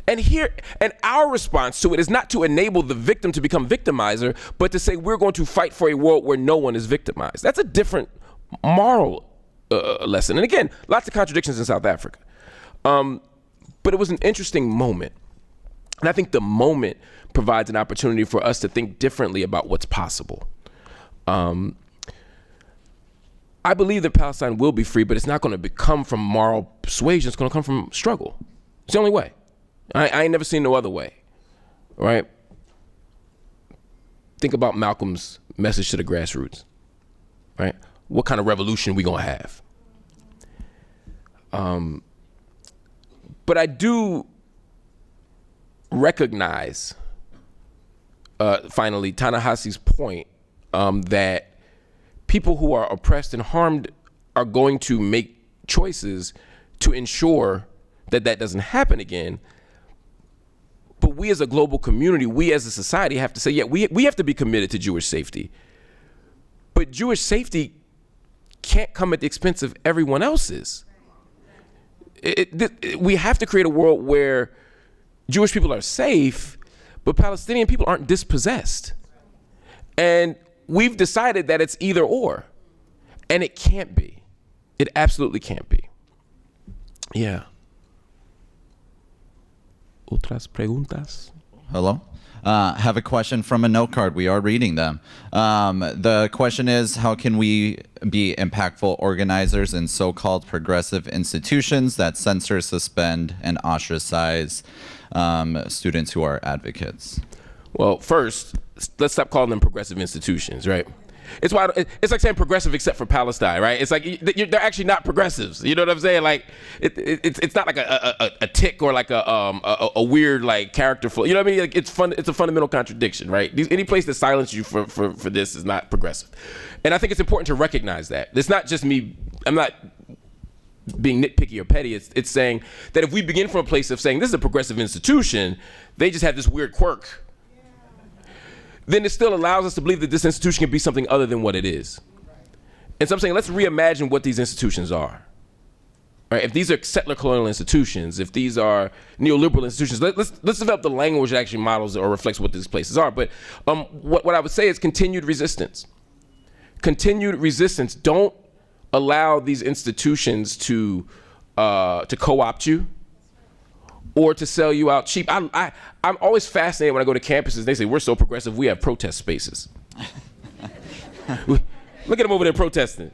And our response to it is not to enable the victim to become victimizer, but to say we're going to fight for a world where no one is victimized. That's a different moral lesson. And again, lots of contradictions in South Africa. But it was an interesting moment. And I think the moment provides an opportunity for us to think differently about what's possible. I believe that Palestine will be free, but it's not going to come from moral persuasion. It's going to come from struggle. It's the only way. I ain't never seen no other way, right? Think about Malcolm's message to the grassroots, right? What kind of revolution we going to have? But I do recognize, finally, Ta-Nehisi's point that people who are oppressed and harmed are going to make choices to ensure that that doesn't happen again. But we as a global community, we as a society have to say, yeah, we have to be committed to Jewish safety. But Jewish safety can't come at the expense of everyone else's. We have to create a world where Jewish people are safe, but Palestinian people aren't dispossessed. And we've decided that it's either or, and it can't be. It absolutely can't be. Yeah. Otras preguntas? Hello? Have a question from a note card. We are reading them. The question is, how can we be impactful organizers in so-called progressive institutions that censor, suspend, and ostracize students who are advocates? Well, first, let's stop calling them progressive institutions, right? It's like saying progressive except for Palestine, right? It's like they're actually not progressives. You know what I'm saying? Like it's not like a tick or like a weird like character flaw. You know what I mean? Like it's a fundamental contradiction, right? Any place that silences you for this is not progressive. And I think it's important to recognize that. It's not just me. I'm not being nitpicky or petty. It's saying that if we begin from a place of saying this is a progressive institution, they just have this weird quirk, then it still allows us to believe that this institution can be something other than what it is. And so I'm saying, let's reimagine what these institutions are. Right? If these are settler colonial institutions, if these are neoliberal institutions, let's develop the language that actually models or reflects what these places are. But what I would say is continued resistance. Continued resistance. Don't allow these institutions to co-opt you or to sell you out cheap. I'm always fascinated when I go to campuses. They say, we're so progressive, we have protest spaces. Look at them over there protesting.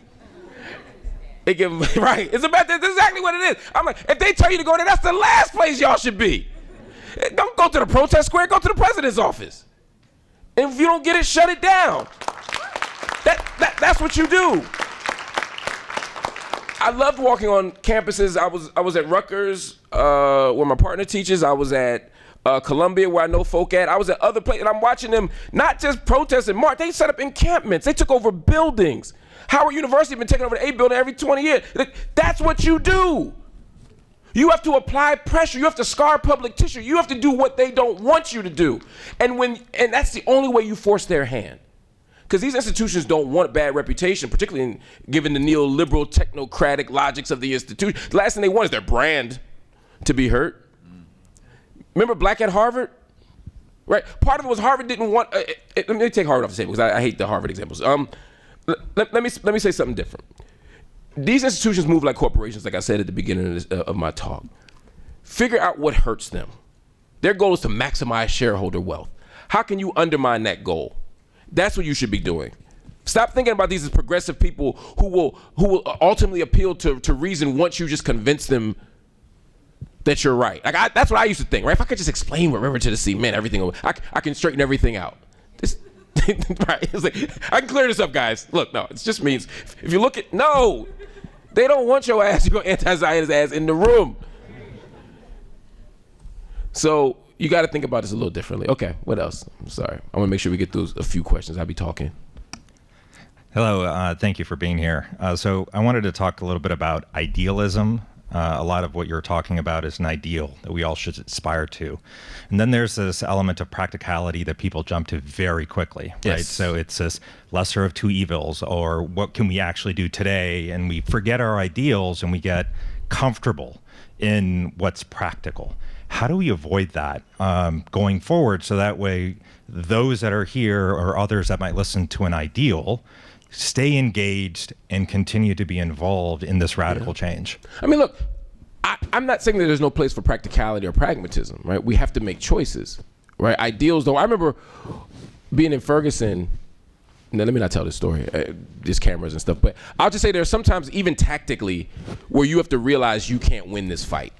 They give them, right, that's exactly what it is. I'm like, if they tell you to go there, that's the last place y'all should be. Don't go to the protest square, go to the president's office. And if you don't get it, shut it down. That's what you do. I loved walking on campuses. I was at Rutgers, where my partner teaches. I was at Columbia, where I know folk at. I was at other places, and I'm watching them not just protest and march. They set up encampments. They took over buildings. Howard University has been taking over the A building every 20 years. That's what you do. You have to apply pressure. You have to scar public tissue. You have to do what they don't want you to do. And that's the only way you force their hand. Because these institutions don't want bad reputation, particularly given the neoliberal technocratic logics of the institution. The last thing they want is their brand to be hurt. Remember Black at Harvard? Right? Part of it was Harvard didn't want, let me take Harvard off the table because I hate the Harvard examples. Let me say something different. These institutions move like corporations, like I said at the beginning of my talk. Figure out what hurts them. Their goal is to maximize shareholder wealth. How can you undermine that goal? That's what you should be doing. Stop thinking about these as progressive people who will ultimately appeal to reason once you just convince them that you're right. Like that's what I used to think, right? If I could just explain what river to the sea meant, everything, I can straighten everything out. Right? It's like, I can clear this up, guys. Look, no, it just means if you look at, no, they don't want your ass, your anti-Zionist ass in the room. So you got to think about this a little differently. Okay, what else? I'm sorry. I want to make sure we get through a few questions. I'll be talking. Hello, thank you for being here. So I wanted to talk a little bit about idealism. A lot of what you're talking about is an ideal that we all should aspire to. And then there's this element of practicality that people jump to very quickly, right? Yes. So it's this lesser of two evils, or what can we actually do today? And we forget our ideals and we get comfortable in what's practical. How do we avoid that going forward so that way those that are here or others that might listen to an ideal stay engaged and continue to be involved in this radical change? I mean, look, I'm not saying that there's no place for practicality or pragmatism, right? We have to make choices, right? Ideals, though. I remember being in Ferguson. Now, let me not tell this story. There's cameras and stuff, but I'll just say there's sometimes, even tactically, where you have to realize you can't win this fight.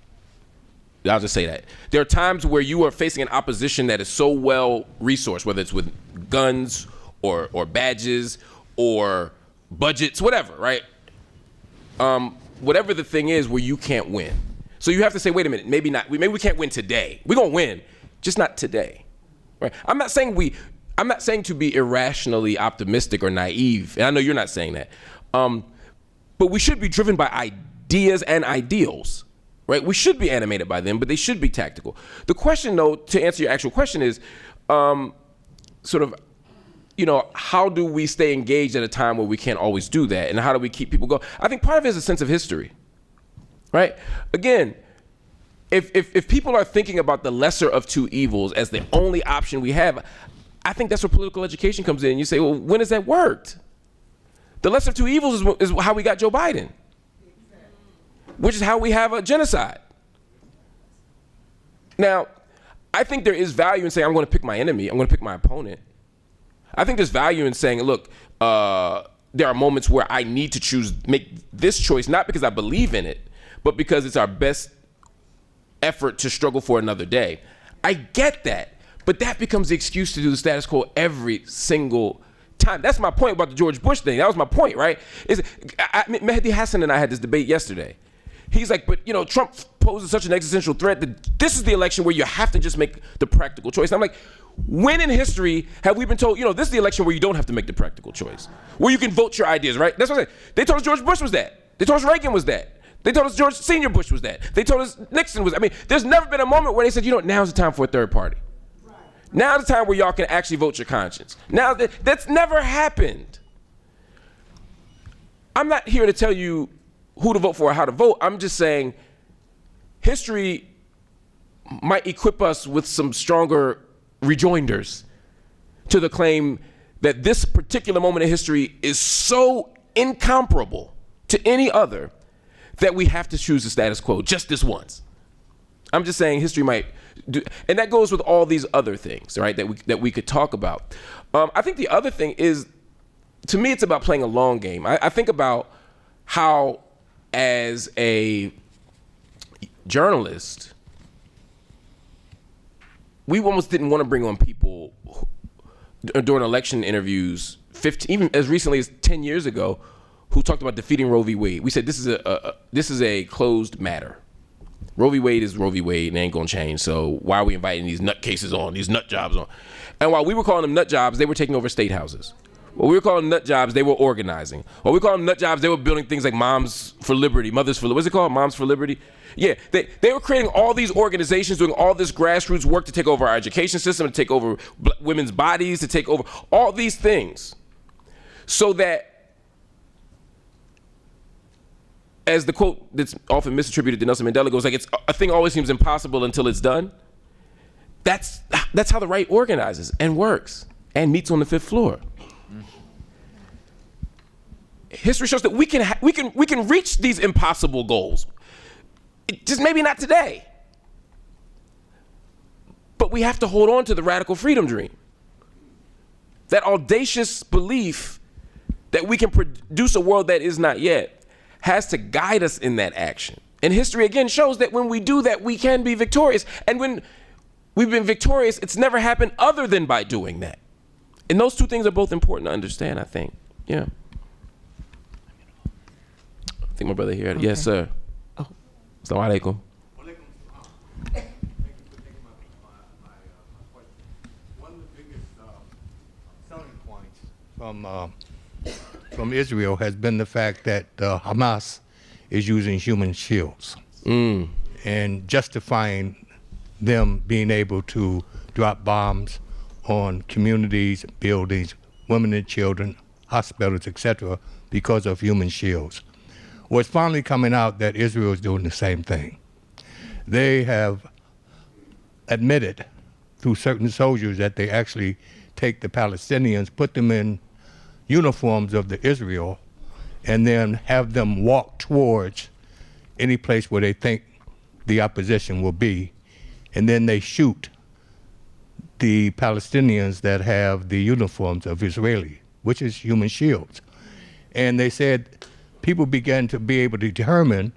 I'll just say that. There are times where you are facing an opposition that is so well resourced, whether it's with guns or badges or budgets, whatever, right? Whatever the thing is where you can't win. So you have to say, wait a minute, maybe we can't win today. We're gonna win, just not today, right? I'm not saying to be irrationally optimistic or naive, and I know you're not saying that, but we should be driven by ideas and ideals, right? We should be animated by them, but they should be tactical. The question, though, to answer your actual question is, sort of, how do we stay engaged at a time where we can't always do that? And how do we keep people going? I think part of it is a sense of history, right? Again, if people are thinking about the lesser of two evils as the only option we have, I think that's where political education comes in. You say, well, when has that worked? The lesser of two evils is how we got Joe Biden, which is how we have a genocide. Now, I think there is value in saying, I'm going to pick my enemy, I'm going to pick my opponent. I think there's value in saying, look, there are moments where I need to make this choice, not because I believe in it, but because it's our best effort to struggle for another day. I get that, but that becomes the excuse to do the status quo every single time. That's my point about the George Bush thing. That was my point, right? Mehdi Hassan and I had this debate yesterday. He's like, but Trump poses such an existential threat that this is the election where you have to just make the practical choice. And I'm like, when in history have we been told, this is the election where you don't have to make the practical choice, where you can vote your ideas, right? That's what I'm saying. They told us George Bush was that. They told us Reagan was that. They told us George Senior Bush was that. They told us Nixon was. I mean, there's never been a moment where they said, now's the time for a third party. Now's the time where y'all can actually vote your conscience. Now that's never happened. I'm not here to tell you who to vote for or how to vote. I'm just saying history might equip us with some stronger rejoinders to the claim that this particular moment in history is so incomparable to any other that we have to choose the status quo just this once. I'm just saying history might do, and that goes with all these other things, right, that we could talk about. I think the other thing is, to me, it's about playing a long game. I think about how, as a journalist, we almost didn't want to bring on people during election interviews, even as recently as 10 years ago, who talked about defeating Roe v. Wade. We said this is a closed matter. Roe v. Wade is Roe v. Wade and it ain't gonna change. So why are we inviting these nut cases on, these nut jobs on? And while we were calling them nut jobs, they were taking over state houses. While we were calling them nut jobs, they were organizing. While we call them nut jobs, they were building things like Moms for Liberty, Mothers for Liberty. What's it called? Moms for Liberty? Yeah, they were creating all these organizations, doing all this grassroots work to take over our education system, to take over women's bodies, to take over all these things. So that, as the quote that's often misattributed to Nelson Mandela goes, like, it's a thing always seems impossible until it's done. That's how the right organizes and works and meets on the fifth floor. History shows that we can reach these impossible goals. Just maybe not today. But we have to hold on to the radical freedom dream. That audacious belief that we can produce a world that is not yet has to guide us in that action. And history again shows that when we do that, we can be victorious. And when we've been victorious, it's never happened other than by doing that. And those two things are both important to understand, I think. Yeah. I think my brother here. Okay. Yes, sir. Oh. Assalamu alaikum. Thank you for taking my question. One of the biggest selling points from Israel has been the fact that Hamas is using human shields and justifying them being able to drop bombs on communities, buildings, women and children, hospitals, etc., because of human shields. Well, it's finally coming out that Israel is doing the same thing. They have admitted through certain soldiers that they actually take the Palestinians, put them in uniforms of the Israel and then have them walk towards any place where they think the opposition will be, and then they shoot the Palestinians that have the uniforms of Israeli, which is human shields. And they said people began to be able to determine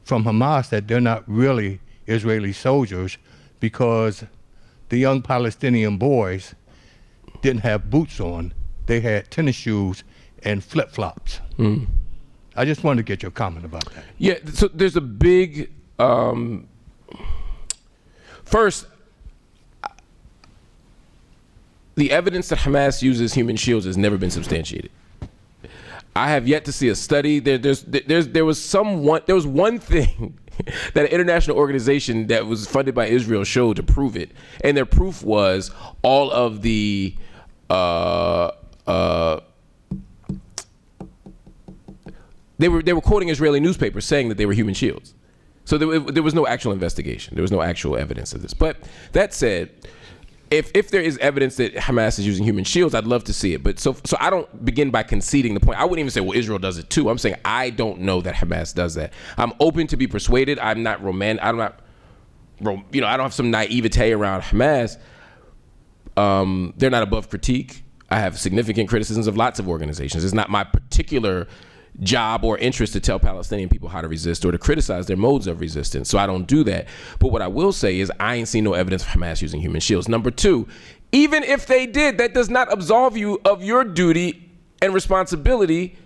from Hamas that they're not really Israeli soldiers because the young Palestinian boys didn't have boots on. They had tennis shoes and flip-flops. I just wanted to get your comment about that. Yeah, so there's a big, first, the evidence that Hamas uses human shields has never been substantiated. I have yet to see a study. There was one thing that an international organization that was funded by Israel showed to prove it, and their proof was all of the they were quoting Israeli newspapers saying that they were human shields. So there was no actual investigation. There was no actual evidence of this. But that said, if there is evidence that Hamas is using human shields, I'd love to see it. But so I don't begin by conceding the point. I wouldn't even say, well, Israel does it too. I'm saying I don't know that Hamas does that. I'm open to be persuaded. I'm not romantic. I don't have some naivete around Hamas. They're not above critique. I have significant criticisms of lots of organizations. It's not my particular job or interest to tell Palestinian people how to resist or to criticize their modes of resistance. So I don't do that. But what I will say is I ain't seen no evidence of Hamas using human shields. Number two, even if they did, that does not absolve you of your duty and responsibility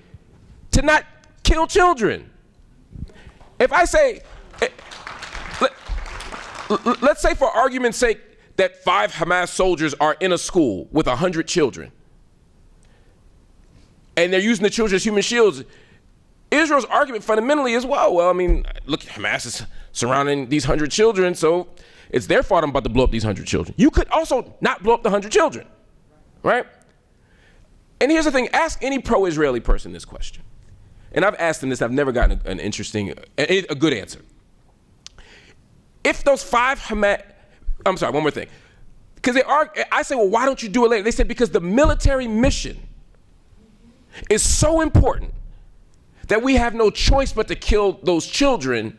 to not kill children. If I say, let's say for argument's sake that 5 Hamas soldiers are in a school with 100 children, and they're using the children as human shields, Israel's argument fundamentally is, well, I mean, look, Hamas is surrounding these 100 children, so it's their fault I'm about to blow up these 100 children. You could also not blow up the 100 children, right? And here's the thing, ask any pro-Israeli person this question. And I've asked them this, I've never gotten a good answer. If those 5 Hamas, I'm sorry, one more thing. Because I say, well, why don't you do it later? They said, because the military mission is so important that we have no choice but to kill those children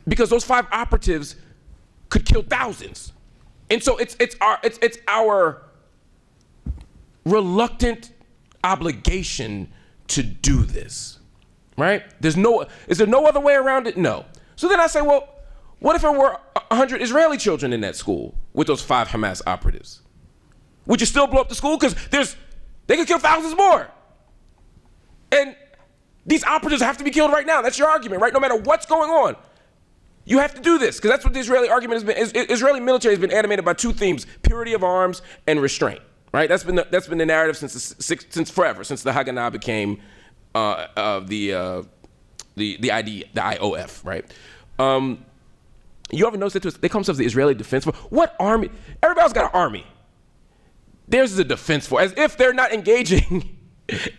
because those 5 operatives could kill thousands. And so it's our reluctant obligation to do this, right? Is there no other way around it? No. So then I say, well, what if there were 100 Israeli children in that school with those 5 Hamas operatives? Would you still blow up the school? Because they could kill thousands more. And these operatives have to be killed right now. That's your argument, right? No matter what's going on, you have to do this, because that's what the Israeli argument has been. Israeli military has been animated by 2 themes: purity of arms and restraint, right? That's been the narrative since forever, since the Haganah became the IOF, right? You ever notice that they call themselves the Israeli Defense Force? What army? Everybody's got an army. Theirs is a defense force, as if they're not engaging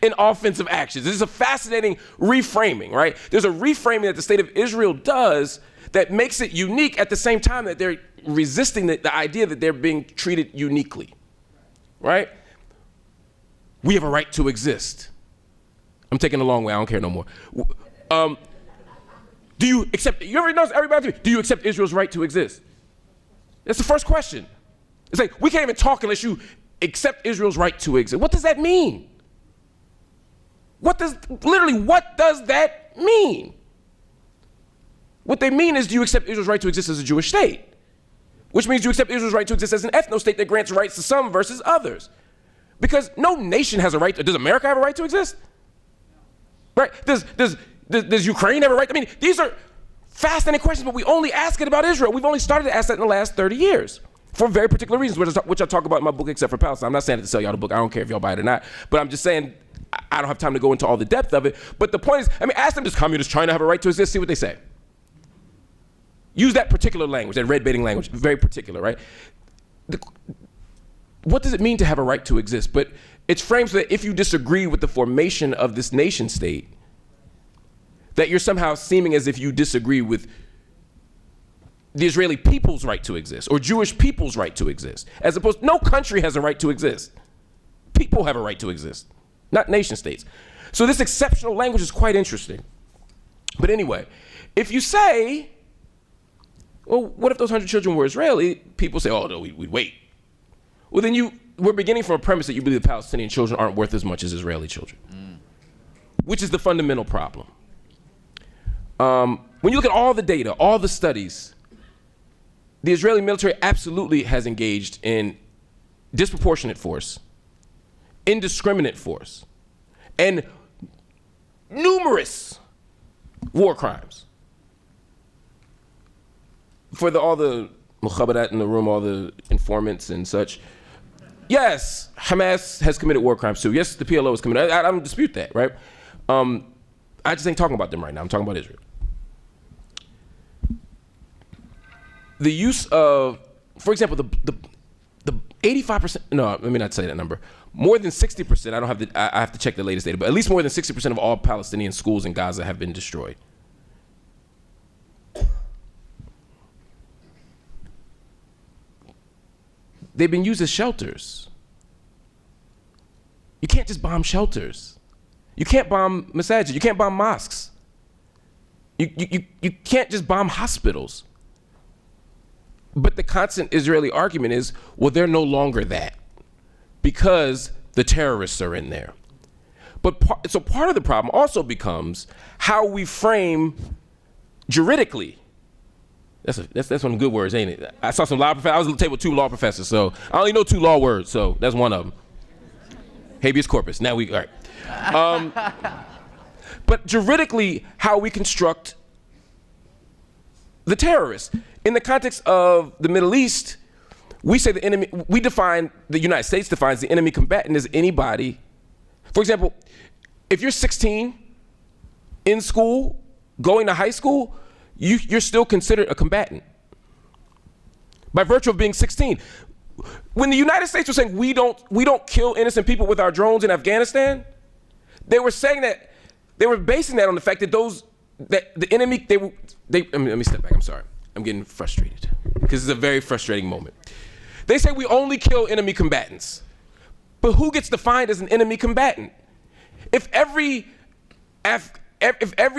in offensive actions. This is a fascinating reframing, right? There's a reframing that the state of Israel does that makes it unique at the same time that they're resisting the idea that they're being treated uniquely, right? We have a right to exist. I'm taking the long way, I don't care no more. Do you accept, you ever notice everybody, do you accept Israel's right to exist? That's the first question. It's like, we can't even talk unless you accept Israel's right to exist. What does that mean? What does that mean? What they mean is, do you accept Israel's right to exist as a Jewish state? Which means you accept Israel's right to exist as an ethno-state that grants rights to some versus others. Because no nation has a right, does America have a right to exist? Right, does Ukraine have a right? I mean, these are fascinating questions, but we only ask it about Israel. We've only started to ask that in the last 30 years for very particular reasons, which I talk about in my book, Except for Palestine. I'm not saying it to sell y'all the book. I don't care if y'all buy it or not, but I'm just saying I don't have time to go into all the depth of it. But the point is, I mean, ask them, does communist China have a right to exist? See what they say. Use that particular language, that red baiting language, very particular, right? What does it mean to have a right to exist? But it's framed so that if you disagree with the formation of this nation state, that you're somehow seeming as if you disagree with the Israeli people's right to exist or Jewish people's right to exist. As opposed, no country has a right to exist. People have a right to exist. not nation states. So this exceptional language is quite interesting. But anyway, if you say, well, what if those 100 children were Israeli? People say, oh, no, we'd wait. Well, then we're beginning from a premise that you believe the Palestinian children aren't worth as much as Israeli children, which is the fundamental problem. When you look at all the data, all the studies, the Israeli military absolutely has engaged in disproportionate force, indiscriminate force, and numerous war crimes. For all the mukhabarat in the room, all the informants and such, yes, Hamas has committed war crimes too. Yes, the PLO has committed. I don't dispute that, right? I just ain't talking about them right now. I'm talking about Israel. The use of, for example, the 85%, no, let me not say that number. More than 60%, I have to check the latest data, but at least more than 60% of all Palestinian schools in Gaza have been destroyed. They've been used as shelters. You can't just bomb shelters. You can't bomb masajid. You can't bomb mosques. You can't just bomb hospitals. But the constant Israeli argument is, well, they're no longer that because the terrorists are in there. So part of the problem also becomes how we frame juridically. That's one of the good words, ain't it? I saw some law professors. I was at the table with 2 law professors, so I only know 2 law words, so that's one of them. Habeas corpus. Now all right. But juridically, how we construct the terrorists. In the context of the Middle East, we say the United States defines the enemy combatant as anybody. For example, if you're 16 in school, going to high school, you're still considered a combatant by virtue of being 16. When the United States was saying we don't kill innocent people with our drones in Afghanistan, they were saying that they were basing that on the fact that the enemy let me step back. I'm sorry. I'm getting frustrated because it's a very frustrating moment. They say we only kill enemy combatants, but who gets defined as an enemy combatant? If every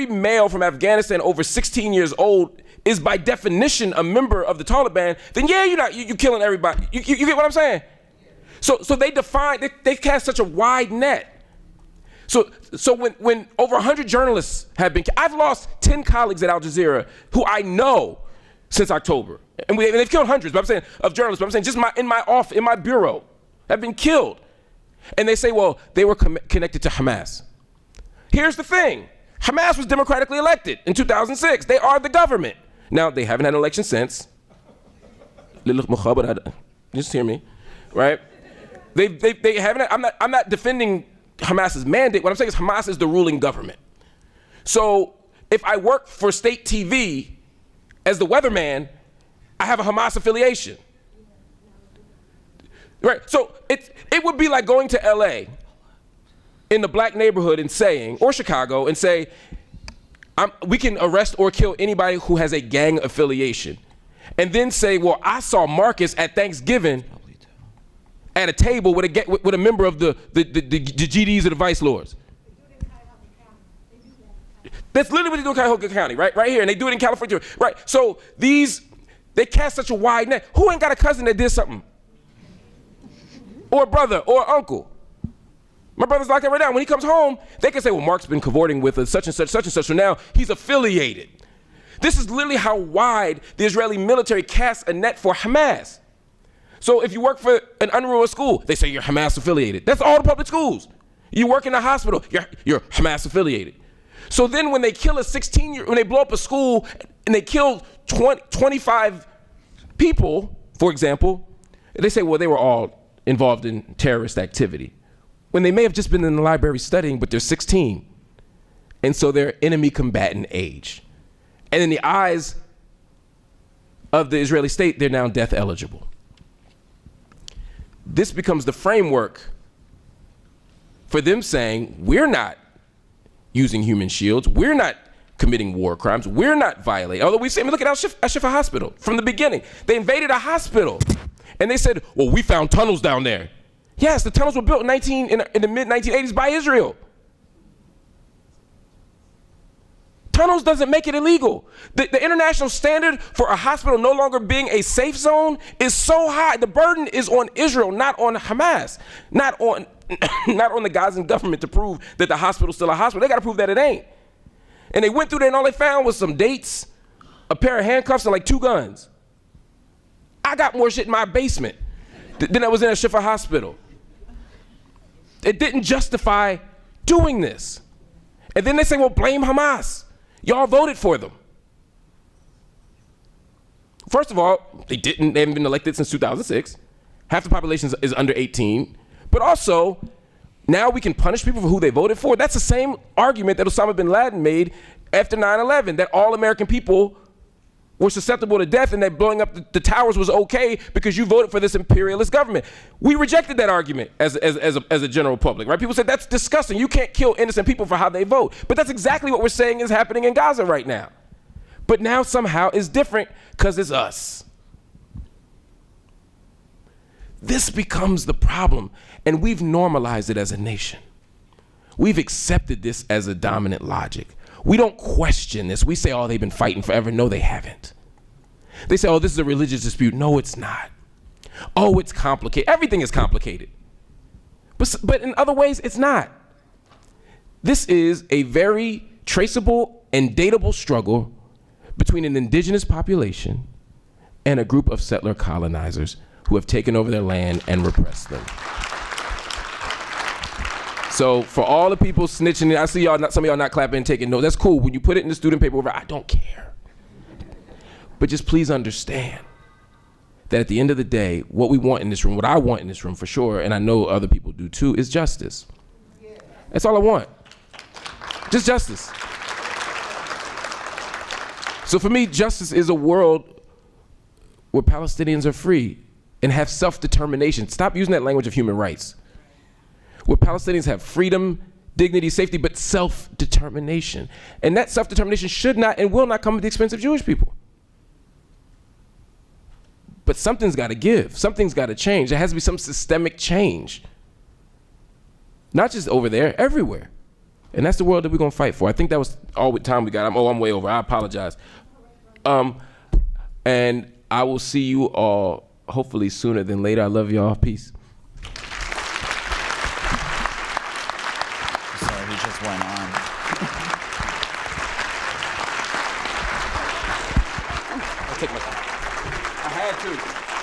male from Afghanistan over 16 years old is by definition a member of the Taliban, then yeah, you're killing everybody. You get what I'm saying? So they cast such a wide net. So when over 100 journalists have been, I've lost 10 colleagues at Al Jazeera who I know since October, and they've killed hundreds. But I'm saying of journalists. But I'm saying just in my office, in my bureau, have been killed, and they say, well, they were connected to Hamas. Here's the thing. Hamas was democratically elected in 2006. They are the government. Now, they haven't had an election since. Just hear me, right? They haven't, I'm not defending Hamas's mandate. What I'm saying is Hamas is the ruling government. So if I work for state TV as the weatherman, I have a Hamas affiliation. Right, so it would be like going to LA in the black neighborhood and saying, or Chicago, and say, we can arrest or kill anybody who has a gang affiliation. And then say, well, I saw Marcus at Thanksgiving at a table with a member of the GDs or the vice lords. That's literally what they do in Cuyahoga County, right here, and they do it in California, right? So they cast such a wide net. Who ain't got a cousin that did something? Or a brother, or an uncle? My brother's locked up right now. When he comes home, they can say, well, Marc's been cavorting with a such and such, so now he's affiliated. This is literally how wide the Israeli military casts a net for Hamas. So if you work for an UNRWA school, they say you're Hamas affiliated. That's all the public schools. You work in a hospital, you're Hamas affiliated. So then when they kill when they blow up a school and they kill 25 people, for example, they say, well, they were all involved in terrorist activity. When they may have just been in the library studying, but they're 16. And so they're enemy combatant age. And in the eyes of the Israeli state, they're now death eligible. This becomes the framework for them saying, we're not using human shields, we're not committing war crimes, we're not violating. Although we say, look at Al-Shifa Hospital from the beginning. They invaded a hospital and they said, well, we found tunnels down there. Yes, the tunnels were built in the mid-1980s by Israel. Tunnels doesn't make it illegal. The international standard for a hospital no longer being a safe zone is so high. The burden is on Israel, not on Hamas, not on the Gazan government to prove that the hospital's still a hospital. They got to prove that it ain't. And they went through there and all they found was some dates, a pair of handcuffs, and like 2 guns. I got more shit in my basement than that was in a Shifa hospital. It didn't justify doing this. And then they say, well, blame Hamas. Y'all voted for them. First of all, they haven't been elected since 2006. Half the population is under 18. But also, now we can punish people for who they voted for. That's the same argument that Osama bin Laden made after 9/11, that all American people were susceptible to death and that blowing up the towers was okay because you voted for this imperialist government. We rejected that argument as a general public, right? People said that's disgusting. You can't kill innocent people for how they vote. But that's exactly what we're saying is happening in Gaza right now. But now somehow it's different because it's us. This becomes the problem, and we've normalized it as a nation. We've accepted this as a dominant logic. We don't question this. We say, oh, they've been fighting forever. No, they haven't. They say, oh, this is a religious dispute. No, it's not. Oh, it's complicated. Everything is complicated. But in other ways, it's not. This is a very traceable and datable struggle between an indigenous population and a group of settler colonizers who have taken over their land and repressed them. So for all the people snitching, I see y'all, some of y'all not clapping and taking notes. That's cool. When you put it in the student paper, I don't care. But just please understand that at the end of the day, what we want in this room, what I want in this room for sure, and I know other people do too, is justice. That's all I want. Just justice. So for me, justice is a world where Palestinians are free and have self-determination. Stop using that language of human rights. Where Palestinians have freedom, dignity, safety, but self-determination. And that self-determination should not and will not come at the expense of Jewish people. But something's got to give. Something's got to change. There has to be some systemic change. Not just over there, everywhere. And that's the world that we're going to fight for. I think that was all the time we got. I'm way over. I apologize. And I will see you all hopefully sooner than later. I love y'all. Peace. Just went on. I'll take my time. I had to.